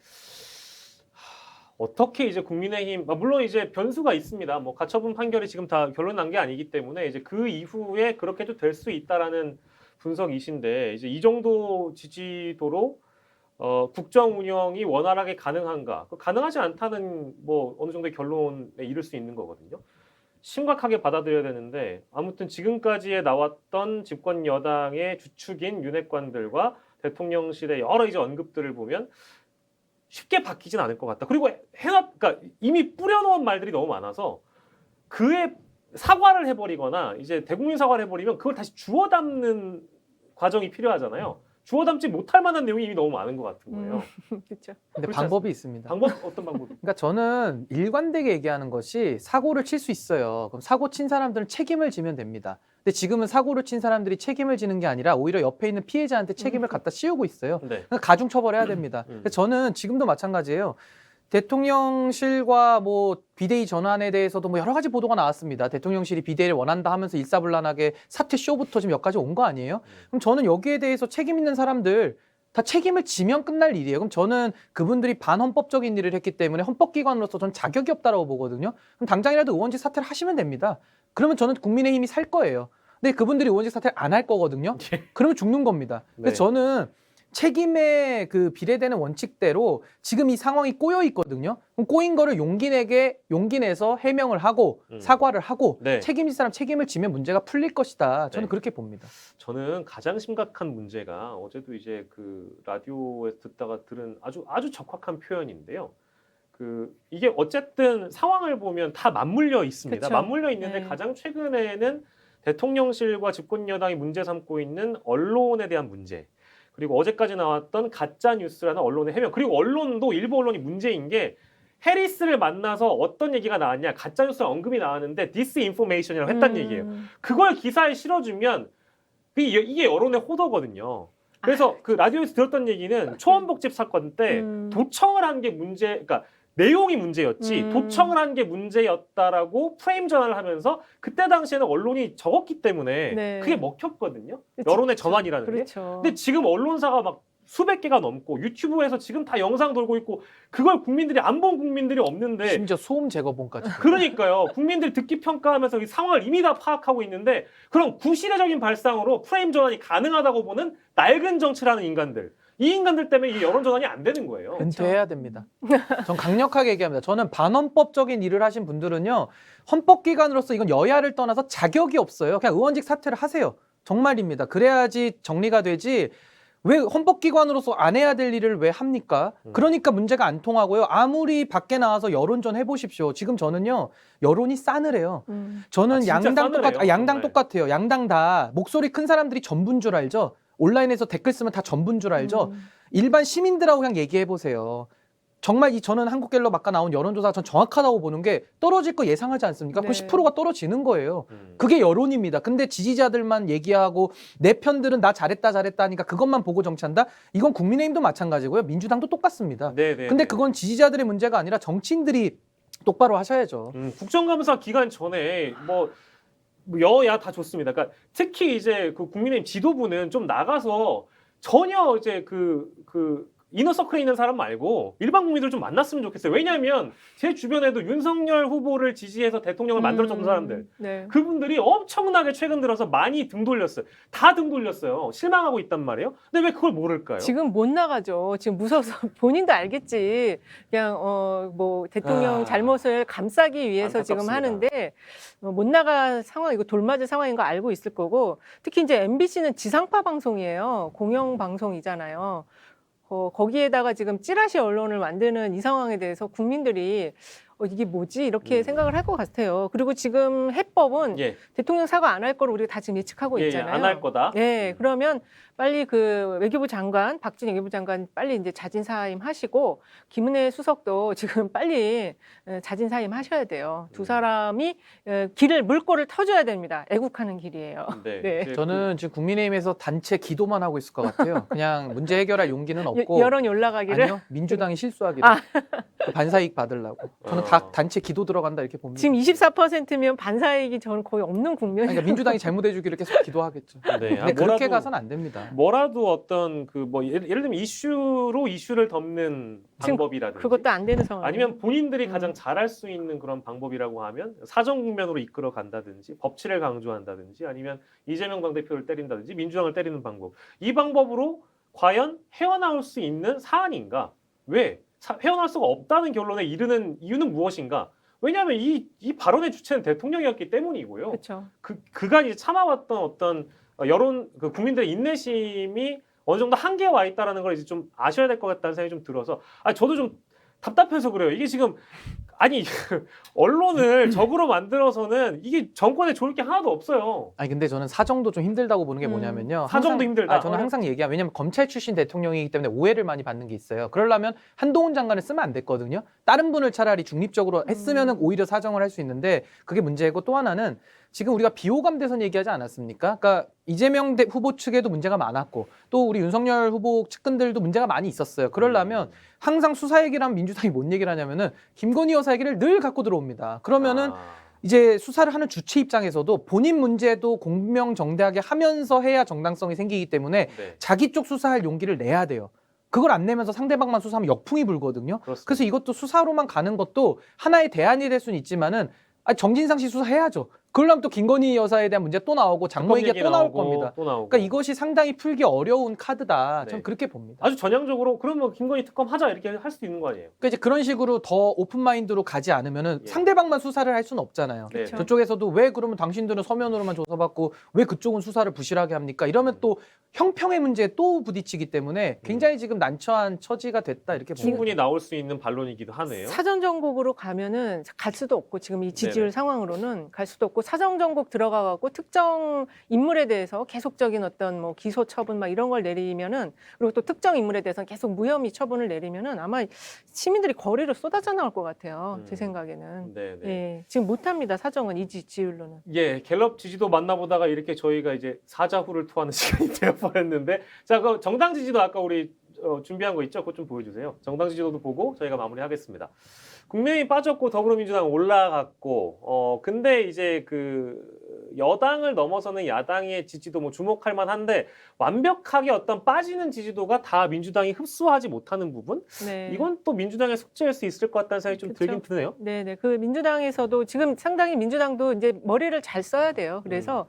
S1: 어떻게 이제 국민의힘 물론 이제 변수가 있습니다. 뭐 가처분 판결이 지금 다 결론 난 게 아니기 때문에 이제 그 이후에 그렇게도 될 수 있다라는 분석이신데 이제 이 정도 지지도로 국정 운영이 원활하게 가능한가? 가능하지 않다는 뭐 어느 정도의 결론에 이를 수 있는 거거든요. 심각하게 받아들여야 되는데 아무튼 지금까지에 나왔던 집권 여당의 주축인 윤핵관들과 대통령실의 여러 이제 언급들을 보면 쉽게 바뀌진 않을 것 같다. 그리고 그러니까 이미 뿌려놓은 말들이 너무 많아서 그에 사과를 해버리거나 이제 대국민 사과를 해버리면 그걸 다시 주워 담는 과정이 필요하잖아요. 주워 담지 못할 만한 내용이 이미 너무 많은 것 같은 거예요.
S2: 그렇죠.
S3: 근데
S1: 그렇지
S3: 방법이 있습니다.
S1: 어떤 방법이?
S3: 그러니까 저는 일관되게 얘기하는 것이 사고를 칠 수 있어요. 그럼 사고 친 사람들은 책임을 지면 됩니다. 근데 지금은 사고를 친 사람들이 책임을 지는 게 아니라 오히려 옆에 있는 피해자한테 책임을 갖다 씌우고 있어요.
S1: 네.
S3: 그러니까 가중 처벌해야 됩니다. 그래서 저는 지금도 마찬가지예요. 대통령실과 뭐 비대위 전환에 대해서도 뭐 여러 가지 보도가 나왔습니다. 대통령실이 비대위를 원한다 하면서 일사불란하게 사퇴 쇼부터 지금 여기까지 온 거 아니에요? 그럼 저는 여기에 대해서 책임 있는 사람들 다 책임을 지면 끝날 일이에요. 그럼 저는 그분들이 반헌법적인 일을 했기 때문에 헌법기관으로서 전 자격이 없다라고 보거든요. 그럼 당장이라도 의원직 사퇴를 하시면 됩니다. 그러면 저는 국민의힘이 살 거예요. 근데 그분들이 의원직 사퇴를 안 할 거거든요. 그러면 죽는 겁니다. 그래서 저는 책임에 그 비례되는 원칙대로 지금 이 상황이 꼬여 있거든요. 그럼 꼬인 거를 용기 내서 해명을 하고 사과를 하고
S1: 네.
S3: 책임질 사람 책임을 지면 문제가 풀릴 것이다. 저는 그렇게 봅니다.
S1: 저는 가장 심각한 문제가 어제도 이제 그 라디오에서 듣다가 들은 아주 적확한 표현인데요. 그 이게 어쨌든 상황을 보면 다 맞물려 있습니다.
S2: 그쵸.
S1: 맞물려 있는데
S2: 네.
S1: 가장 최근에는 대통령실과 집권 여당이 문제 삼고 있는 언론에 대한 문제. 그리고 어제까지 나왔던 가짜 뉴스라는 언론의 해명. 그리고 언론도 일부 언론이 문제인 게 해리스를 만나서 어떤 얘기가 나왔냐. 가짜 뉴스 언급이 나왔는데 디스인포메이션이라고 했다는 얘기예요. 그걸 기사에 실어주면 이게 여론의 호도거든요. 그래서 그 라디오에서 들었던 얘기는 초원복집 사건 때 도청을 한 게 문제, 그러니까 내용이 문제였지 도청을 한 게 문제였다라고 프레임 전환을 하면서 그때 당시에는 언론이 적었기 때문에
S2: 네.
S1: 그게 먹혔거든요.
S2: 그치,
S1: 여론의
S2: 그쵸.
S1: 전환이라는 게.
S2: 그렇죠.
S1: 근데 지금 언론사가 막 수백 개가 넘고 유튜브에서 지금 다 영상 돌고 있고 그걸 국민들이 안 본 국민들이 없는데
S3: 심지어 소음 제거본까지.
S1: 그러니까요. 국민들 듣기 평가하면서 이 상황을 이미 다 파악하고 있는데 그럼 구시대적인 발상으로 프레임 전환이 가능하다고 보는 낡은 정치라는 인간들. 이 인간들 때문에 이 여론 전환이 안 되는 거예요.
S3: 은퇴해야 됩니다. 전 강력하게 얘기합니다. 저는 반헌법적인 일을 하신 분들은요. 헌법기관으로서 이건 여야를 떠나서 자격이 없어요. 그냥 의원직 사퇴를 하세요. 정말입니다. 그래야지 정리가 되지. 왜 헌법기관으로서 안 해야 될 일을 왜 합니까? 그러니까 문제가 안 통하고요. 아무리 밖에 나와서 여론전 해보십시오. 지금 저는요. 여론이 싸늘해요. 저는
S1: 진짜 싸늘해요,
S3: 양당
S1: 정말.
S3: 똑같아요. 양당 다 목소리 큰 사람들이 전부인 줄 알죠? 온라인에서 댓글 쓰면 다 전부인 줄 알죠? 일반 시민들하고 그냥 얘기해 보세요. 정말 저는 한국갤럽 아까 나온 여론조사가 전 정확하다고 보는 게 떨어질 거 예상하지 않습니까? 그럼
S2: 네.
S3: 10%가 떨어지는 거예요. 그게 여론입니다. 근데 지지자들만 얘기하고 내 편들은 나 잘했다 하니까 그것만 보고 정치한다? 이건 국민의힘도 마찬가지고요. 민주당도 똑같습니다.
S1: 네네.
S3: 근데 그건 지지자들의 문제가 아니라 정치인들이 똑바로 하셔야죠.
S1: 국정감사 기간 전에 뭐 여야 다 좋습니다. 그러니까 특히 이제 그 국민의힘 지도부는 좀 나가서 전혀 이제 그 이너서클에 있는 사람 말고 일반 국민들 좀 만났으면 좋겠어요. 왜냐하면 제 주변에도 윤석열 후보를 지지해서 대통령을 만들어줬던 사람들,
S2: 네.
S1: 그분들이 엄청나게 최근 들어서 많이 등 돌렸어요. 다 등 돌렸어요. 실망하고 있단 말이에요. 근데 왜 그걸 모를까요?
S2: 지금 못 나가죠. 지금 무서워서 본인도 알겠지. 그냥 뭐 대통령 잘못을 감싸기 위해서 지금
S1: 안타깝습니다.
S2: 하는데 못 나갈 상황, 이거 돌맞을 상황인 거 알고 있을 거고, 특히 이제 MBC는 지상파 방송이에요. 공영 방송이잖아요. 거기에다가 지금 찌라시 언론을 만드는 이 상황에 대해서 국민들이 이게 뭐지? 이렇게 생각을 할 것 같아요. 그리고 지금 해법은
S1: 예,
S2: 대통령 사과 안 할 거를 우리가 다 지금 예측하고
S1: 예,
S2: 있잖아요.
S1: 안 할 거다.
S2: 네, 그러면 빨리 그 외교부 장관, 박진 외교부 장관 빨리 이제 자진 사임하시고, 김은혜 수석도 지금 빨리 자진 사임하셔야 돼요. 두 사람이 물꼬를 터줘야 됩니다. 애국하는 길이에요.
S1: 네.
S2: 네.
S1: 이제
S3: 저는 지금 국민의힘에서 단체 기도만 하고 있을 것 같아요. 그냥 문제 해결할 용기는 없고
S2: 여론이 올라가기를.
S3: 아니요, 민주당이 실수하기를 그 반사이익 받으려고. 저는 다 단체 기도 들어간다 이렇게 봅니다.
S2: 지금 24%면 반사이익이 저는 거의 없는 국면이에요.
S3: 그러니까 민주당이 잘못해주기를 계속 기도하겠죠.
S1: 네.
S3: 근데 그렇게 가서는 안 됩니다.
S1: 뭐라도 어떤 그 뭐 예를 들면 이슈를 덮는
S2: 지금
S1: 방법이라든지
S2: 그것도 안 되는 상황.
S1: 아니면 본인들이 가장 잘할 수 있는 그런 방법이라고 하면 사정 국면으로 이끌어 간다든지 법치를 강조한다든지 아니면 이재명 당대표를 때린다든지 민주당을 때리는 방법, 이 방법으로 과연 헤어나올 수 있는 사안인가? 왜 헤어나올 수가 없다는 결론에 이르는 이유는 무엇인가? 왜냐하면 이 발언의 주체는 대통령이었기 때문이고요.
S2: 그렇죠.
S1: 그간 이제 참아왔던 어떤 여론, 그 국민들의 인내심이 어느 정도 한계에 와 있다라는 걸 이제 좀 아셔야 될 것 같다는 생각이 좀 들어서, 저도 좀 답답해서 그래요. 이게 지금 아니 언론을 적으로 만들어서는 이게 정권에 좋을 게 하나도 없어요.
S3: 아니 근데 저는 사정도 좀 힘들다고 보는 게 뭐냐면요.
S1: 사정도 힘들다.
S3: 저는 항상 얘기하면, 왜냐면 검찰 출신 대통령이기 때문에 오해를 많이 받는 게 있어요. 그러려면 한동훈 장관을 쓰면 안 됐거든요. 다른 분을 차라리 중립적으로 했으면은 오히려 사정을 할 수 있는데 그게 문제고, 또 하나는 지금 우리가 비호감 대선 얘기하지 않았습니까? 그러니까 이재명 후보 측에도 문제가 많았고 또 우리 윤석열 후보 측근들도 문제가 많이 있었어요. 그러려면 항상 수사 얘기를 하면 민주당이 뭔 얘기를 하냐면은 김건희 여사 얘기를 늘 갖고 들어옵니다. 그러면은 이제 수사를 하는 주체 입장에서도 본인 문제도 공명정대하게 하면서 해야 정당성이 생기기 때문에
S1: 네.
S3: 자기 쪽 수사할 용기를 내야 돼요. 그걸 안 내면서 상대방만 수사하면 역풍이 불거든요.
S1: 그렇습니다.
S3: 그래서 이것도 수사로만 가는 것도 하나의 대안이 될 수는 있지만은 정진상 씨 수사해야죠. 그러려면 또 김건희 여사에 대한 문제 또 나오고 장모 얘기가 또 나올 겁니다.
S1: 또 나오고.
S3: 그러니까 이것이 상당히 풀기 어려운 카드다. 저는
S1: 네.
S3: 그렇게 봅니다.
S1: 아주 전향적으로 그러면 김건희 특검 하자 이렇게 할 수도 있는 거 아니에요?
S3: 그러니까 이제 그런 식으로 더 오픈 마인드로 가지 않으면은
S1: 예.
S3: 상대방만 수사를 할 수는 없잖아요.
S1: 네.
S2: 그쵸.
S3: 저쪽에서도 왜 그러면 당신들은 서면으로만 조사받고 왜 그쪽은 수사를 부실하게 합니까? 이러면 또 형평의 문제에 또 부딪히기 때문에 굉장히 지금 난처한 처지가 됐다 이렇게 봅니다.
S1: 충분히 나올 수 있는 반론이기도 하네요.
S2: 사전 정국으로 가면은 갈 수도 없고, 지금 이 지지율
S1: 네네.
S2: 상황으로는 갈 수도 없고, 사전 정국 들어가갖고 특정 인물에 대해서 계속적인 어떤 뭐 기소 처분 막 이런 걸 내리면은, 그리고 또 특정 인물에 대해서는 계속 무혐의 처분을 내리면은 아마 시민들이 거리로 쏟아져 나올 것 같아요. 제 생각에는.
S1: 네, 네.
S2: 예, 지금 못합니다. 사정은 이 지지율로는.
S1: 예, 갤럽 지지도 만나보다가 이렇게 저희가 이제 사자후를 토하는 시간이 되어버렸는데, 자, 그 정당 지지도 아까 우리 준비한 거 있죠? 그거 좀 보여주세요. 정당 지지도도 보고 저희가 마무리하겠습니다. 국민의힘 빠졌고 더불어민주당 올라갔고, 근데 이제 그 여당을 넘어서는 야당의 지지도 뭐 주목할 만한데 완벽하게 어떤 빠지는 지지도가 다 민주당이 흡수하지 못하는 부분?
S2: 네.
S1: 이건 또 민주당의 숙제일 수 있을 것 같다는 생각이 좀
S2: 그쵸.
S1: 들긴 드네요.
S2: 네네. 그 민주당에서도 지금 상당히 민주당도 이제 머리를 잘 써야 돼요. 그래서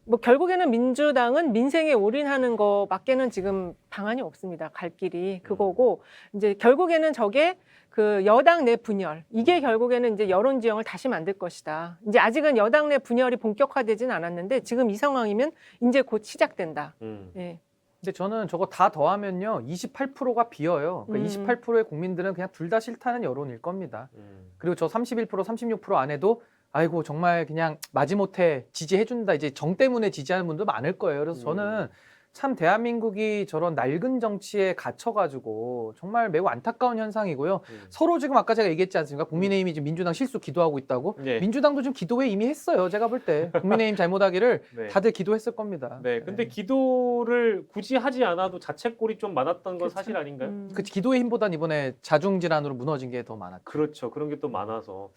S2: 뭐 결국에는 민주당은 민생에 올인하는 거밖에는 지금 방안이 없습니다. 갈 길이 그거고, 이제 결국에는 저게 그 여당 내 분열, 이게 결국에는 이제 여론 지형을 다시 만들 것이다. 이제 아직은 여당 내 분열이 본격화되진 않았는데 지금 이 상황이면 이제 곧 시작된다. 예.
S3: 근데 저는 저거 다 더하면요 28%가 비어요. 그러니까 28%의 국민들은 그냥 둘 다 싫다는 여론일 겁니다. 그리고 저 31%, 36% 안에도 아이고 정말 그냥 마지못해 지지해준다, 이제 정 때문에 지지하는 분도 많을 거예요. 그래서 저는 참 대한민국이 저런 낡은 정치에 갇혀가지고 정말 매우 안타까운 현상이고요. 서로 지금 아까 제가 얘기했지 않습니까? 국민의힘이 지금 민주당 실수 기도하고 있다고.
S1: 네.
S3: 민주당도 지금 기도회 이미 했어요. 제가 볼 때 국민의힘 잘못하기를
S1: 네.
S3: 다들 기도했을 겁니다.
S1: 네, 근데 기도를 굳이 하지 않아도 자책골이 좀 많았던 건 사실 아닌가요?
S3: 그 기도의 힘보단 이번에 자중 질환으로 무너진 게 더 많았죠.
S1: 그렇죠. 그런 게 또 많아서.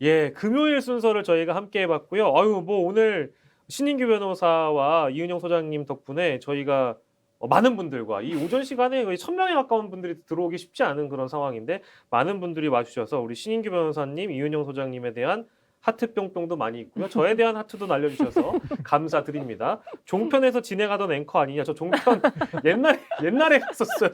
S1: 예, 금요일 순서를 저희가 함께 해봤고요. 아유, 뭐 오늘 신인규 변호사와 이은영 소장님 덕분에 저희가 많은 분들과 이 오전 시간에 1000명에 가까운 분들이 들어오기 쉽지 않은 그런 상황인데 많은 분들이 와주셔서 우리 신인규 변호사님, 이은영 소장님에 대한 하트 뿅뿅도 많이 있고요. 저에 대한 하트도 날려주셔서 감사드립니다. 종편에서 진행하던 앵커 아니냐? 저 종편 옛날에 갔었어요.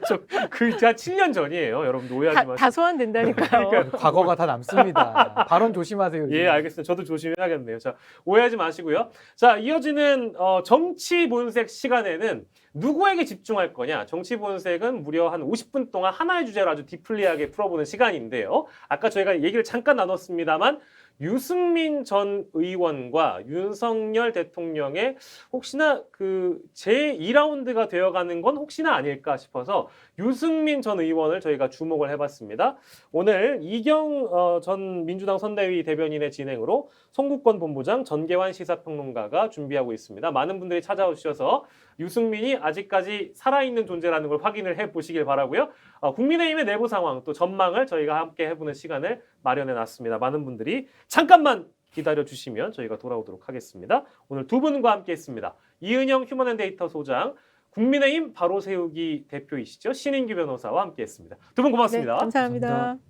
S1: 그 제가 7년 전이에요. 여러분들 오해하지 마시고.
S2: 다 소환된다니까요.
S1: 그러니까
S3: 과거가 다 남습니다. 발언 조심하세요. 요즘.
S1: 예, 알겠습니다. 저도 조심해야겠네요. 자, 오해하지 마시고요. 자, 이어지는 정치 본색 시간에는 누구에게 집중할 거냐? 정치 본색은 무려 한 50분 동안 하나의 주제를 아주 디플리하게 풀어보는 시간인데요. 아까 저희가 얘기를 잠깐 나눴습니다만 유승민 전 의원과 윤석열 대통령의 혹시나 그 제2라운드가 되어가는 건 혹시나 아닐까 싶어서 유승민 전 의원을 저희가 주목을 해봤습니다. 오늘 이경 전 민주당 선대위 대변인의 진행으로 송국권 본부장 전계환 시사평론가가 준비하고 있습니다. 많은 분들이 찾아오셔서 유승민이 아직까지 살아있는 존재라는 걸 확인을 해보시길 바라고요. 국민의힘의 내부 상황 또 전망을 저희가 함께 해보는 시간을 마련해놨습니다. 많은 분들이 잠깐만 기다려주시면 저희가 돌아오도록 하겠습니다. 오늘 두 분과 함께했습니다. 이은영 휴먼앤데이터 소장, 국민의힘 바로 세우기 대표이시죠. 신인규 변호사와 함께했습니다. 두 분 고맙습니다.
S2: 네, 감사합니다.
S3: 감사합니다.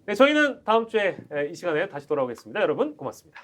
S1: 네, 저희는 다음 주에 이 시간에 다시 돌아오겠습니다. 여러분 고맙습니다.